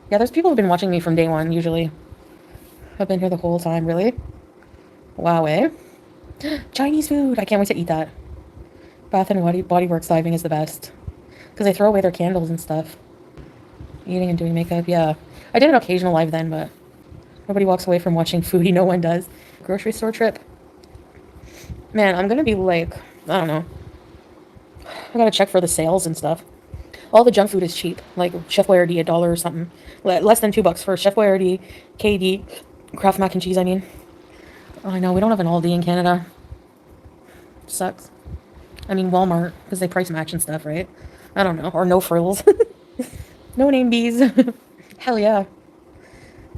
Yeah, there's people who've been watching me from day one, usually. I've been here the whole time, really? Wow, eh? Chinese food! I can't wait to eat that. Bath and Body Works diving is the best. Because they throw away their candles and stuff. Eating and doing makeup, yeah. I did an occasional live then, but nobody walks away from watching Foodie. No one does. Grocery store trip. Man, I'm gonna be like, I don't know. I gotta check for the sales and stuff. All the junk food is cheap. Like Chef Boyardee, $1 or something. Less than $2 for Chef Boyardee, KD, Kraft mac and cheese, I mean. Oh, I know, we don't have an Aldi in Canada. Sucks. I mean, Walmart, because they price match and stuff, right? I don't know. Or no frills. No name bees. Hell yeah.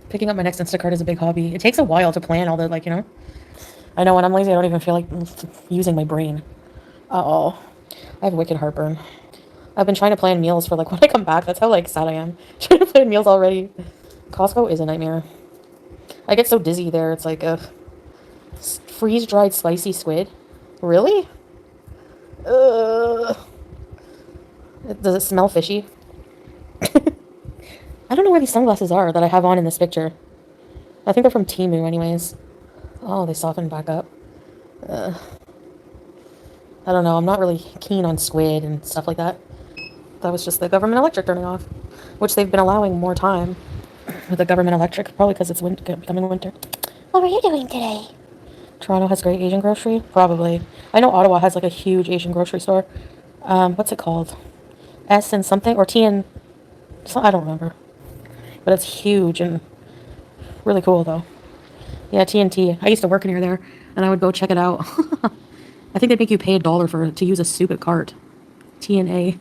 Picking up my next Instacart is a big hobby. It takes a while to plan all the, like, you know. I know when I'm lazy, I don't even feel like using my brain at all. I have wicked heartburn. I've been trying to plan meals for, like, when I come back. That's how, like, sad I am. Trying to plan meals already. Costco is a nightmare. I get so dizzy there. It's like a freeze-dried spicy squid. Really? Does it smell fishy? I don't know where these sunglasses are that I have on in this picture. I think they're from Temu anyways. Oh, they softened back up. I don't know. I'm not really keen on squid and stuff like that. That was just the government electric turning off, which they've been allowing more time with the government electric, probably because it's becoming winter. What were you doing today? Toronto has great Asian grocery? Probably. I know Ottawa has like a huge Asian grocery store. What's it called? S and something? Or T and... I don't remember. But it's huge and really cool though. Yeah, TNT. I used to work near there and I would go check it out. I think they'd make you pay $1 to use a soup at cart. TNA.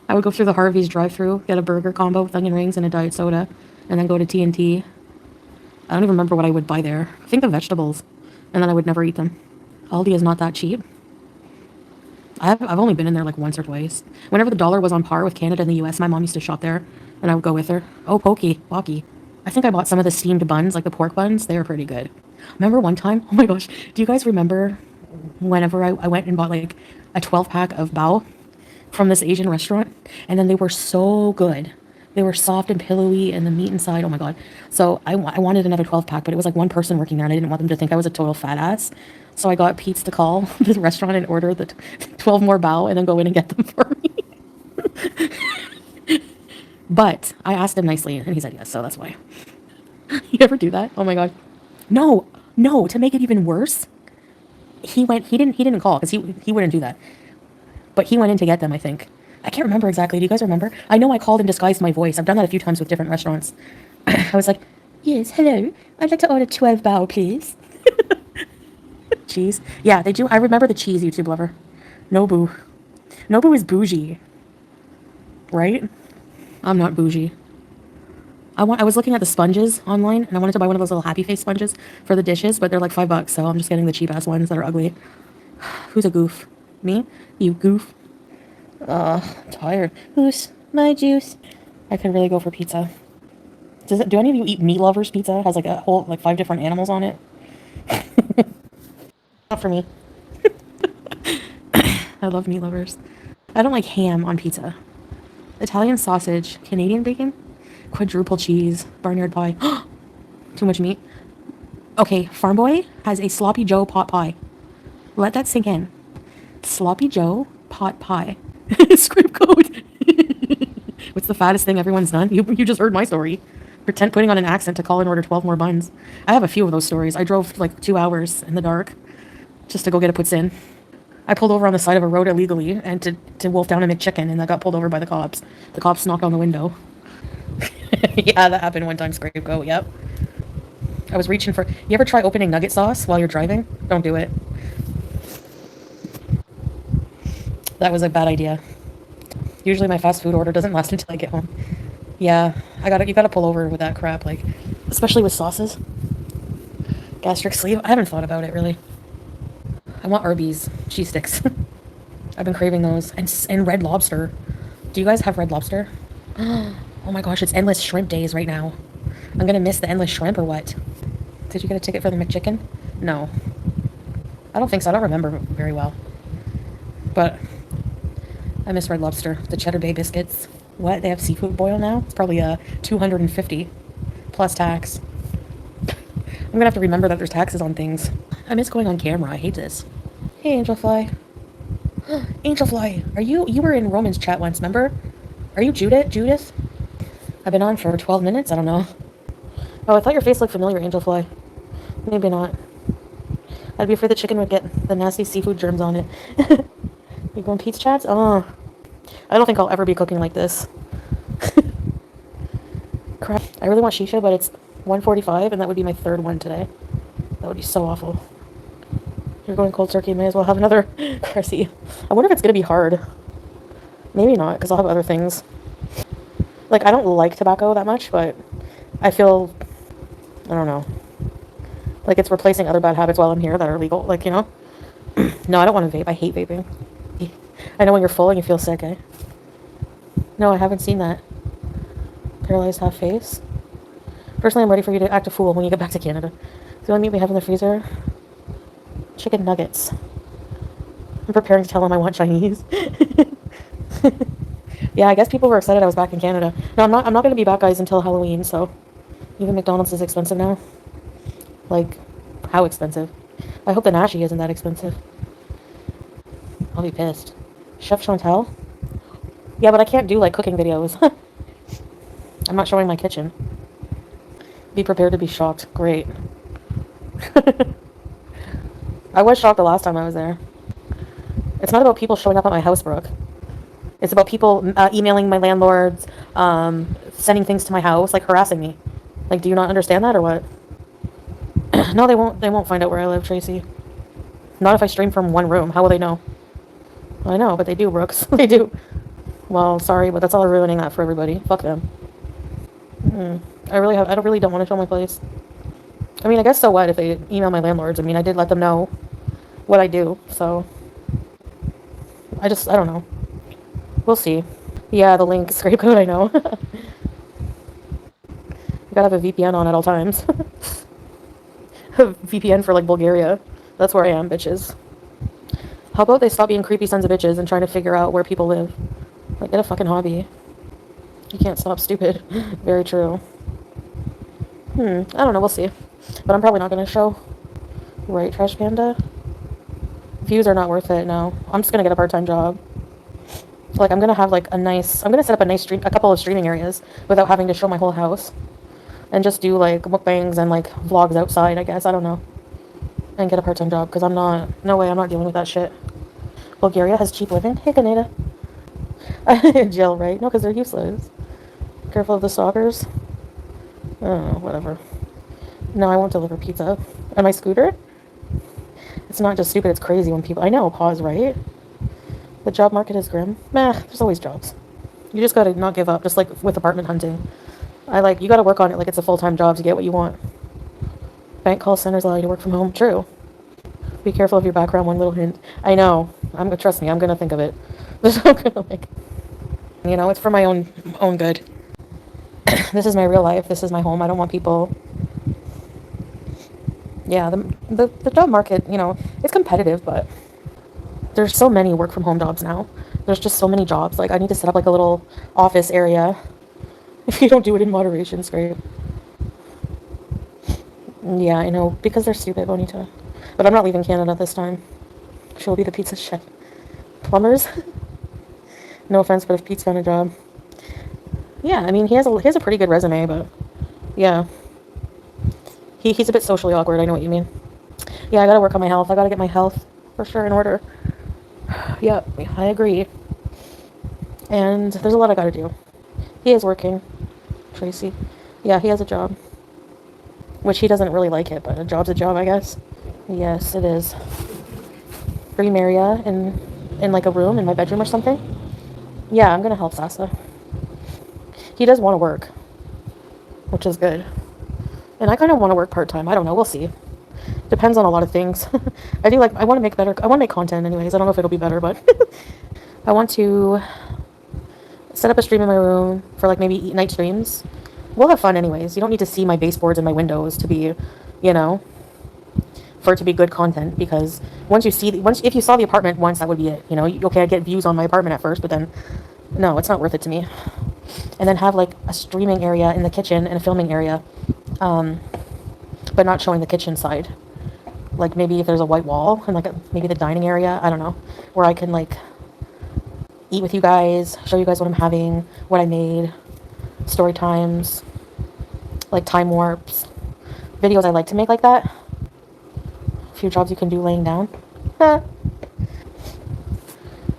I would go through the Harvey's drive-thru, get a burger combo with onion rings and a diet soda, and then go to TNT. I don't even remember what I would buy there. I think the vegetables, and then I would never eat them. Aldi is not that cheap. I've only been in there like once or twice. Whenever the dollar was on par with Canada and the US, my mom used to shop there, and I would go with her. Oh, Pocky. I think I bought some of the steamed buns, like the pork buns. They were pretty good. Remember one time? Oh my gosh. Do you guys remember whenever I went and bought like a 12-pack of bao from this Asian restaurant? And then they were so good. They were soft and pillowy and the meat inside. Oh my God. So I wanted another 12-pack, but it was like one person working there and I didn't want them to think I was a total fat ass. So I got Pete's to call the restaurant and order the 12 more bao and then go in and get them for me. But I asked him nicely and he said yes, so that's why. You ever do that? Oh my God. No, to make it even worse, he didn't call because he wouldn't do that. But he went in to get them, I think. I can't remember exactly. Do you guys remember? I know I called and disguised my voice. I've done that a few times with different restaurants. I was like, yes, hello. I'd like to order 12 bao, please. Cheese. Yeah, they do. I remember the cheese, YouTube lover. Nobu. Nobu is bougie. Right? I'm not bougie. I was looking at the sponges online, and I wanted to buy one of those little happy face sponges for the dishes, but they're like $5, so I'm just getting the cheap-ass ones that are ugly. Who's a goof? Me? You goof? Tired. Who's my juice? I could really go for pizza. Do any of you eat Meat Lovers pizza? It has like a whole, like 5 different animals on it. Not for me. I love Meat Lovers. I don't like ham on pizza. Italian sausage, Canadian bacon, quadruple cheese, barnyard pie. Too much meat. Okay, Farm Boy has a Sloppy Joe pot pie. Let that sink in. Sloppy Joe pot pie. Script code. What's the fattest thing everyone's done? You just heard my story. Pretend putting on an accent to call and order 12 more buns. I have a few of those stories. I drove like 2 hours in the dark just to go get a puts in. I pulled over on the side of a road illegally and to wolf down a McChicken, and I got pulled over by the cops. The cops knocked on the window. Yeah, that happened one time, Scapegoat, yep. I was reaching for... You ever try opening nugget sauce while you're driving? Don't do it. That was a bad idea. Usually my fast food order doesn't last until I get home. Yeah, you gotta pull over with that crap, like, especially with sauces. Gastric sleeve, I haven't thought about it, really. I want Arby's cheese sticks. I've been craving those. And Red Lobster. Do you guys have Red Lobster? Oh my gosh, it's endless shrimp days right now. I'm gonna miss the endless shrimp or what? Did you get a ticket for the McChicken? No. I don't think so. I don't remember very well. But I miss Red Lobster. The Cheddar Bay biscuits. What? They have seafood boil now? It's probably $250 plus tax. I'm gonna have to remember that there's taxes on things. I miss going on camera. I hate this. Hey, Angelfly. Angelfly, you were in Roman's chat once, remember? Are you Judith? I've been on for 12 minutes? I don't know. Oh, I thought your face looked familiar, Angelfly. Maybe not. I'd be afraid the chicken would get the nasty seafood germs on it. You going pizza chats? Oh. I don't think I'll ever be cooking like this. Crap. I really want shisha, but it's 1:45, and that would be my third one today. That would be so awful. You're going cold turkey, may as well have another Cressy. I wonder if it's going to be hard. Maybe not, because I'll have other things. Like, I don't like tobacco that much, but I feel, I don't know, like it's replacing other bad habits while I'm here that are legal, like, you know? No, I don't want to vape. I hate vaping. I know when you're full and you feel sick, eh? No, I haven't seen that. Paralyzed half face. Personally, I'm ready for you to act a fool when you get back to Canada. The only meat we have in the freezer, chicken nuggets. I'm preparing to tell them I want Chinese. Yeah, I guess people were excited I was back in Canada. No, I'm not going to be back, guys, until Halloween, so even McDonald's is expensive now. Like, how expensive? I hope the Nashi isn't that expensive. I'll be pissed. Chef Chantal? Yeah, but I can't do, like, cooking videos. I'm not showing my kitchen. Be prepared to be shocked. Great. I was shocked the last time I was there. It's not about people showing up at my house, Brooke. It's about people emailing my landlords, sending things to my house, like harassing me. Like, do you not understand that or what? No, they won't. They won't find out where I live, Tracy. Not if I stream from one room. How will they know? I know, but they do, Brooks. They do. Well, sorry, but that's all ruining that for everybody. Fuck them. I really don't want to show my place. I mean, I guess so what if they email my landlords? I mean, I did let them know what I do, so I don't know. We'll see. Yeah, the link Scapegoat, I know. You gotta have a VPN on at all times. A VPN for, like, Bulgaria. That's where I am, bitches. How about they stop being creepy sons of bitches and trying to figure out where people live? Like, get a fucking hobby. You can't stop stupid. Very true. I don't know, we'll see. But I'm probably not gonna show. Right, Trash Panda? Views are not worth it, no. I'm just gonna get a part-time job. Like, I'm gonna have, like, I'm gonna set up a couple of streaming areas without having to show my whole house. And just do, like, mukbangs and, like, vlogs outside, I guess. I don't know. And get a part-time job, because no way, I'm not dealing with that shit. Bulgaria has cheap living? Hey, Kaneda. Jill, right? No, because they're useless. Careful of the stalkers. Oh, whatever. No, I won't deliver pizza. And my scooter? It's not just stupid, it's crazy when people... I know, pause, right? The job market is grim. Meh, there's always jobs. You just gotta not give up, just like with apartment hunting. You gotta work on it like it's a full-time job to get what you want. Bank call centers allow you to work from home. True. Be careful of your background, one little hint. I know. Trust me, I'm gonna think of it. I'm gonna, like... You know, it's for my own good. This is my real life. This is my home. I don't want people... Yeah, the job market, you know, it's competitive, but... There's so many work-from-home jobs now. There's just so many jobs. Like, I need to set up, like, a little office area. If you don't do it in moderation, Scrape. Yeah, I know. Because they're stupid, Bonita. But I'm not leaving Canada this time. She'll be the pizza chef. Plumbers? No offense, but if Pete's found a job. Yeah, I mean, he has a pretty good resume, but... Yeah. He's a bit socially awkward, I know what you mean. Yeah, I gotta work on my health. I gotta get my health, for sure, in order. Yeah, I agree. And there's a lot I gotta do. He is working, Tracy. Yeah, he has a job. Which he doesn't really like it, but a job's a job, I guess. Yes, it is. Free Maria in like a room in my bedroom or something. Yeah, I'm gonna help Sasa. He does want to work, which is good. And I kind of want to work part-time. I don't know. We'll see. Depends on a lot of things. I want to make better. I want to make content anyways. I don't know if it'll be better, but I want to set up a stream in my room for like maybe night streams. We'll have fun anyways. You don't need to see my baseboards and my windows to be, you know, for it to be good content, because once if you saw the apartment once, that would be it. You know, okay, I get views on my apartment at first, but then no, it's not worth it to me. And then have like a streaming area in the kitchen and a filming area, but not showing the kitchen side. Like maybe if there's a white wall and like maybe the dining area, I don't know, where I can like eat with you guys, show you guys what I'm having, what I made, story times, like time warps, videos I like to make like that. A few jobs you can do laying down.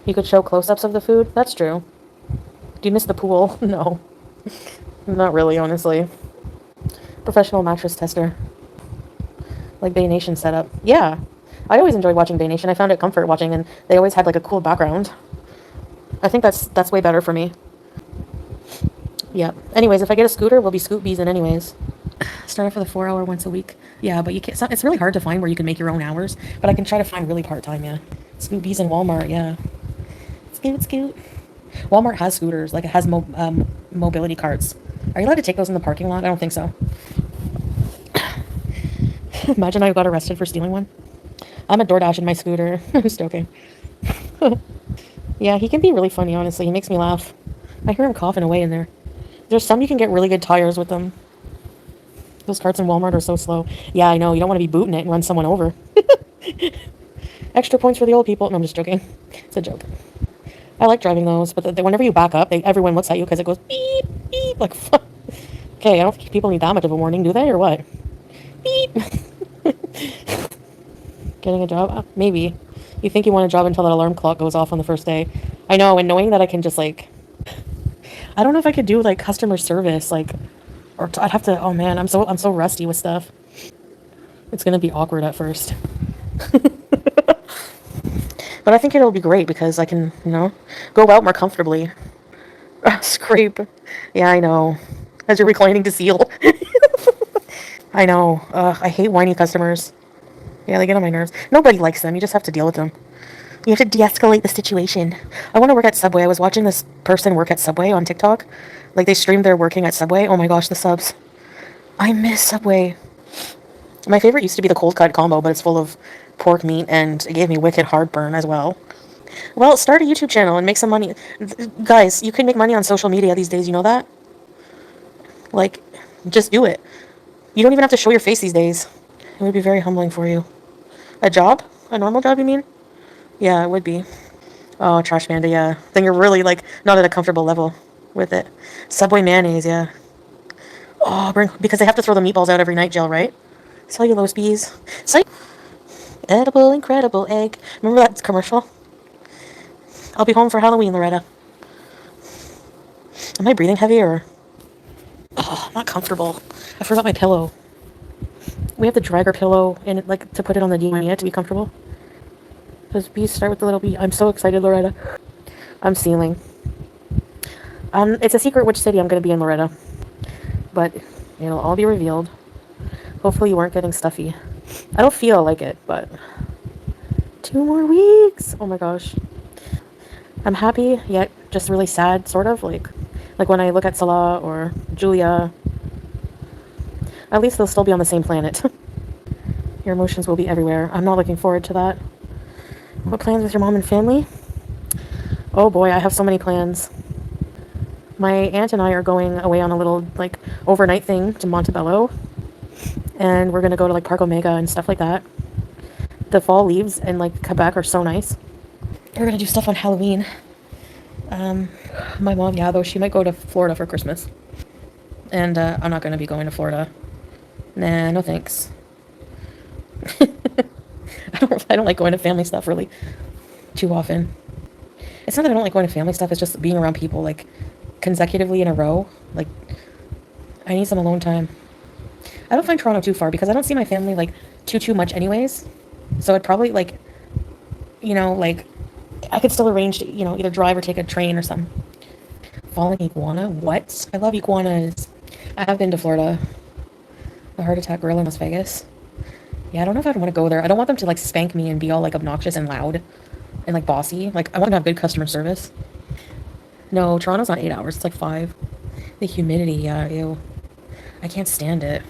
You could show close-ups of the food. That's true. Do you miss the pool? No. Not really, honestly. Professional mattress tester. Like Bay Nation setup. Yeah. I always enjoyed watching Bay Nation. I found it comfort watching, and they always had like a cool background. I think that's way better for me. Yeah. Anyways, if I get a scooter, we'll be scoot bees in anyways. Start for the 4 hour once a week. Yeah, but you can't. It's really hard to find where you can make your own hours. But I can try to find really part-time. Yeah. Scoot bees in Walmart. Yeah. Scoot. Walmart has scooters. Like it has mobility carts. Are you allowed to take those in the parking lot? I don't think so. Imagine I got arrested for stealing one. I'm a DoorDash in my scooter. I'm just joking. Yeah, he can be really funny, honestly. He makes me laugh. I hear him coughing away in there. There's some you can get really good tires with them. Those carts in Walmart are so slow. Yeah, I know. You don't want to be booting it and run someone over. Extra points for the old people. No, I'm just joking. It's a joke. I like driving those, but whenever you back up, everyone looks at you because it goes beep, beep, like, fuck. Okay, I don't think people need that much of a warning, do they, or what? Beep. Getting a job? Maybe. You think you want a job until that alarm clock goes off on the first day. I know, and knowing that I can just, like... I don't know if I could do, like, customer service, like... Or I'd have to... Oh, man, I'm so rusty with stuff. It's gonna be awkward at first. But I think it'll be great because I can, you know, go out more comfortably. Scrape. Yeah, I know. As you're reclining to seal. I know. I hate whiny customers. Yeah, they get on my nerves. Nobody likes them. You just have to deal with them. You have to de-escalate the situation. I want to work at Subway. I was watching this person work at Subway on TikTok. Like, they streamed their working at Subway. Oh my gosh, the subs. I miss Subway. My favorite used to be the cold cut combo, but it's full of pork meat, and it gave me wicked heartburn as well. Well, start a YouTube channel and make some money. Guys, you can make money on social media these days, you know that? Like, just do it. You don't even have to show your face these days. It would be very humbling for you. A job? A normal job, you mean? Yeah, it would be. Oh, Trash Panda, yeah. Then you're really, like, not at a comfortable level with it. Subway mayonnaise, yeah. Oh, because they have to throw the meatballs out every night, Jill, right? Cellulose bees. Edible, incredible egg. Remember that commercial? I'll be home for Halloween, Loretta. Am I breathing heavy or... Oh, I'm not comfortable. I forgot my pillow. We have to drag our pillow and like to put it on the D to be comfortable. Does bees start with the little bee? I'm so excited, Loretta. I'm sealing. It's a secret which city I'm going to be in, Loretta. But it'll all be revealed. Hopefully you aren't getting stuffy. I don't feel like it, but... 2 more weeks! Oh my gosh. I'm happy, yet just really sad, sort of. Like when I look at Salah or Julia. At least they'll still be on the same planet. Your emotions will be everywhere. I'm not looking forward to that. What plans with your mom and family? Oh boy, I have so many plans. My aunt and I are going away on a little, like, overnight thing to Montebello. And we're going to go to, like, Park Omega and stuff like that. The fall leaves in, like, Quebec are so nice. We're going to do stuff on Halloween. My mom, yeah, though, she might go to Florida for Christmas. And I'm not going to be going to Florida. Nah, no thanks. I don't like going to family stuff really too often. It's not that I don't like going to family stuff, it's just being around people, like, consecutively in a row. Like, I need some alone time. I don't find Toronto too far because I don't see my family, like, too much anyways. So I'd probably, like, like, I could still arrange to, either drive or take a train or something. Falling iguana? What? I love iguanas. I have been to Florida. The Heart Attack Grill in Las Vegas. Yeah, I don't know if I'd want to go there. I don't want them to, like, spank me and be all, like, obnoxious and loud and, like, bossy. Like, I want them to have good customer service. No, Toronto's not 8 hours. It's like 5. The humidity, yeah, ew. I can't stand it.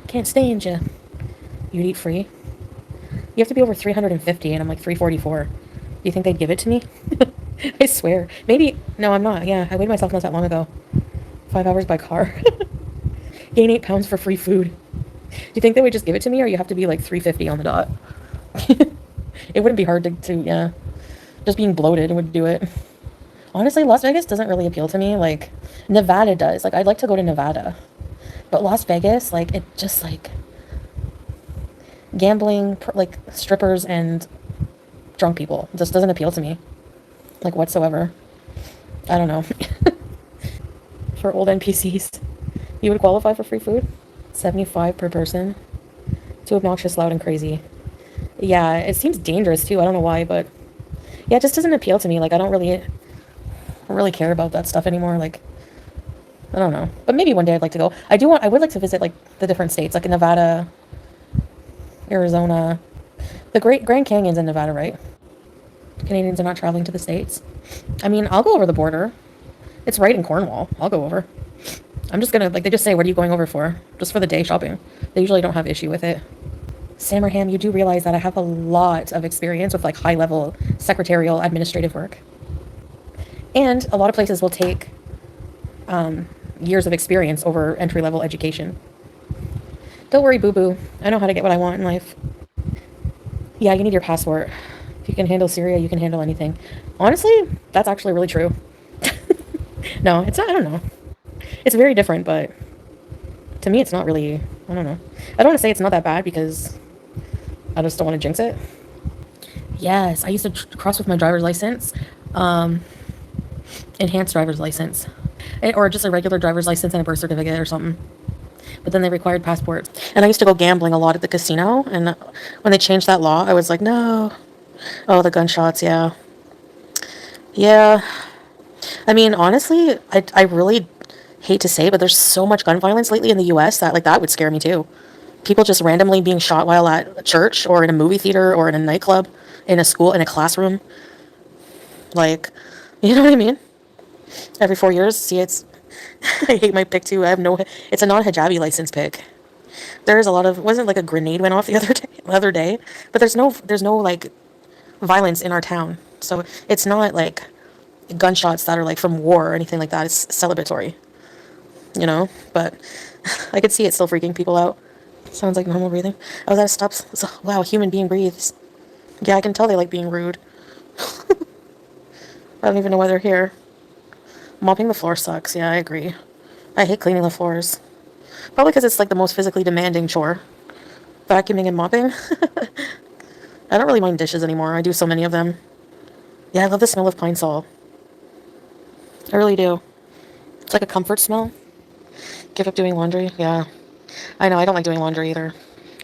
Can't stand you. You'd eat free? You have to be over 350 and I'm like 344. Do you think they'd give it to me? I swear. Maybe. No, I'm not. Yeah, I weighed myself not that long ago. 5 hours by car. Gain 8 pounds for free food. Do you think they would just give it to me or you have to be like 350 on the dot? It wouldn't be hard to, yeah. Just being bloated would do it. Honestly, Las Vegas doesn't really appeal to me. Like, Nevada does. Like, I'd like to go to Nevada. But Las Vegas, like, it just, like, gambling, like, strippers and drunk people just doesn't appeal to me. Like, whatsoever. I don't know. For old NPCs. You would qualify for free food? 75 per person. Too obnoxious, loud, and crazy. Yeah, it seems dangerous, too. I don't know why, but... Yeah, it just doesn't appeal to me. Like, I don't really care about that stuff anymore. Like, I don't know. But maybe one day I'd like to go. I would like to visit, like, the different states. Like, Nevada, Arizona. The Grand Canyon's in Nevada, right? Canadians are not traveling to the States. I mean, I'll go over the border. It's right in Cornwall. I'll go over. I'm just gonna, like, they just say, what are you going over for? Just for the day shopping. They usually don't have issue with it. Sammerham, you do realize that I have a lot of experience with, like, high-level secretarial administrative work. And a lot of places will take years of experience over entry-level education. Don't worry, boo-boo. I know how to get what I want in life. Yeah, you need your passport. If you can handle Syria, you can handle anything. Honestly, that's actually really true. No, it's not, I don't know. It's very different, but to me, it's not really, I don't know. I don't want to say it's not that bad because I just don't want to jinx it. Yes, I used to cross with my driver's license. Enhanced driver's license. Or just a regular driver's license and a birth certificate or something. But then they required passports. And I used to go gambling a lot at the casino. And when they changed that law, I was like, no. Oh, the gunshots, yeah. Yeah. I mean, honestly, I really hate to say, but there's so much gun violence lately in the U.S. that, like, that would scare me too. People just randomly being shot while at a church or in a movie theater or in a nightclub, in a school, in a classroom. Like, you know what I mean? Every 4 years. See, it's... I hate my pick too. It's a non-hijabi license pick. There's a lot of... Wasn't like a grenade went off the other day? But there's no like violence in our town. So it's not like gunshots that are like from war or anything like that. It's celebratory. You know? But I could see it still freaking people out. Sounds like normal breathing. Oh, that stops. Wow, a human being breathes. Yeah, I can tell they like being rude. I don't even know why they're here. Mopping the floor sucks. Yeah, I agree. I hate cleaning the floors. Probably because it's like the most physically demanding chore. Vacuuming and mopping. I don't really mind dishes anymore. I do so many of them. Yeah, I love the smell of pine sol. I really do. It's like a comfort smell. Give up doing laundry. Yeah. I know, I don't like doing laundry either.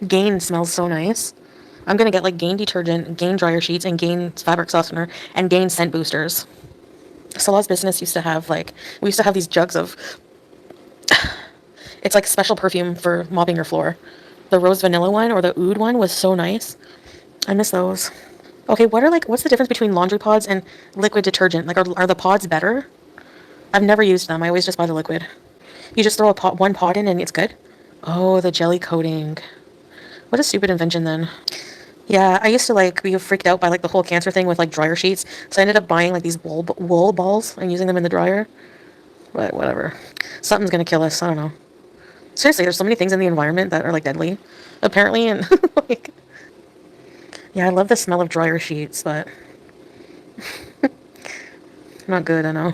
Gain smells so nice. I'm gonna get like Gain detergent, Gain dryer sheets, and Gain fabric softener, and Gain scent boosters. Salah's business used to have we used to have these jugs of, it's like special perfume for mopping your floor. The rose vanilla one or the oud one was so nice. I miss those. Okay, what's the difference between laundry pods and liquid detergent? Like, are the pods better? I've never used them. I always just buy the liquid. You just throw one pod in and it's good? Oh, the jelly coating. What a stupid invention then. Yeah, I used to be freaked out by like the whole cancer thing with like dryer sheets. So I ended up buying like these wool balls and using them in the dryer. But whatever. Something's gonna kill us. I don't know. Seriously, there's so many things in the environment that are like deadly, apparently, and like, yeah, I love the smell of dryer sheets, but not good. I know.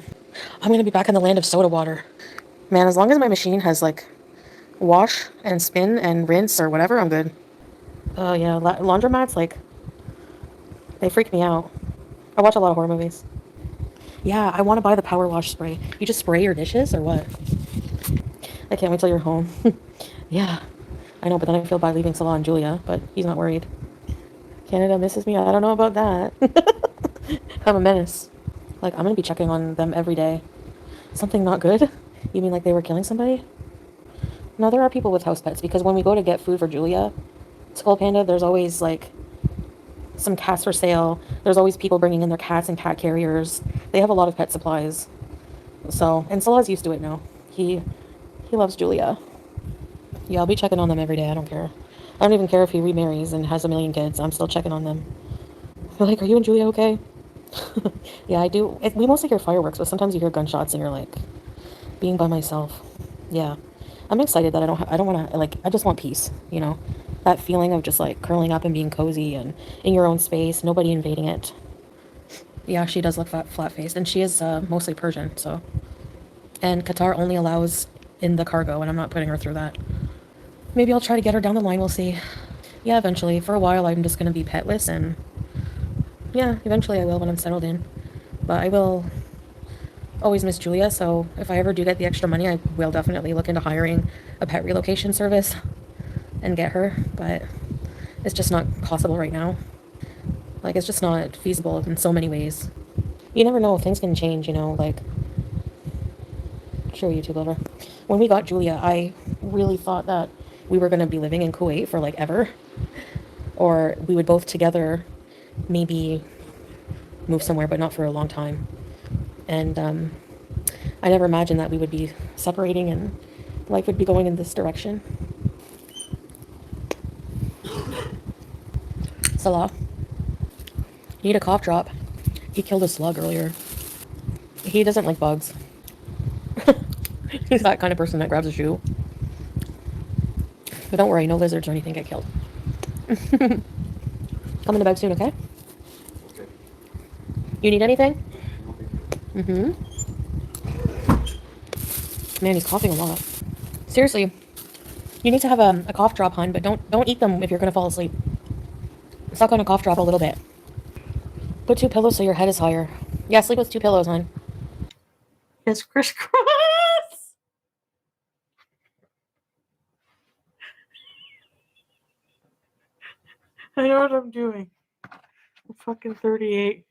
I'm gonna be back in the land of soda water. Man, as long as my machine has like wash and spin and rinse or whatever, I'm good. Oh yeah, laundromats, like, they freak me out. I watch a lot of horror movies. Yeah, I want to buy the power wash spray. You just spray your dishes or what? I can't wait till you're home. Yeah, I know, but then I feel bad leaving Salah and Julia, but he's not worried. Canada misses me? I don't know about that. I'm a menace. Like, I'm gonna be checking on them every day. Something not good? You mean like they were killing somebody? No, there are people with house pets because when we go to get food for Julia, Skull Panda, there's always like some cats for sale. There's always people bringing in their cats and cat carriers. They have a lot of pet supplies. So, and Salah's used to it now. He loves Julia. Yeah, I'll be checking on them every day. I don't care. I don't even care if he remarries and has a million kids. I'm still checking on them. They're like, "Are you and Julia okay?" Yeah, I do. We mostly hear fireworks, but sometimes you hear gunshots and you're like, being by myself. Yeah. I'm excited that I don't want to, like, I just want peace, you know? That feeling of just, like, curling up and being cozy and in your own space, nobody invading it. Yeah, she does look flat-faced, and she is mostly Persian, so. And Qatar only allows in the cargo, and I'm not putting her through that. Maybe I'll try to get her down the line, we'll see. Yeah, eventually. For a while, I'm just going to be petless, and yeah, eventually I will when I'm settled in. But I will always miss Julia, so if I ever do get the extra money, I will definitely look into hiring a pet relocation service and get her, but it's just not possible right now. Like, it's just not feasible in so many ways. You never know, things can change, you know, like, sure, YouTube lover. When we got Julia, I really thought that we were going to be living in Kuwait for, like, ever, or we would both together maybe move somewhere, but not for a long time. And I never imagined that we would be separating and life would be going in this direction. Salah, you need a cough drop. He killed a slug earlier. He doesn't like bugs. He's that kind of person that grabs a shoe. But don't worry, no lizards or anything get killed. Coming to bed soon, okay? Okay. You need anything? Okay. Man, he's coughing a lot. Seriously, you need to have a cough drop, hun, but don't eat them if you're gonna fall asleep. Suck on a cough drop a little bit. Put 2 pillows so your head is higher. Yeah, sleep with 2 pillows, hun. It's crisscross. I know what I'm doing. I'm fucking 38.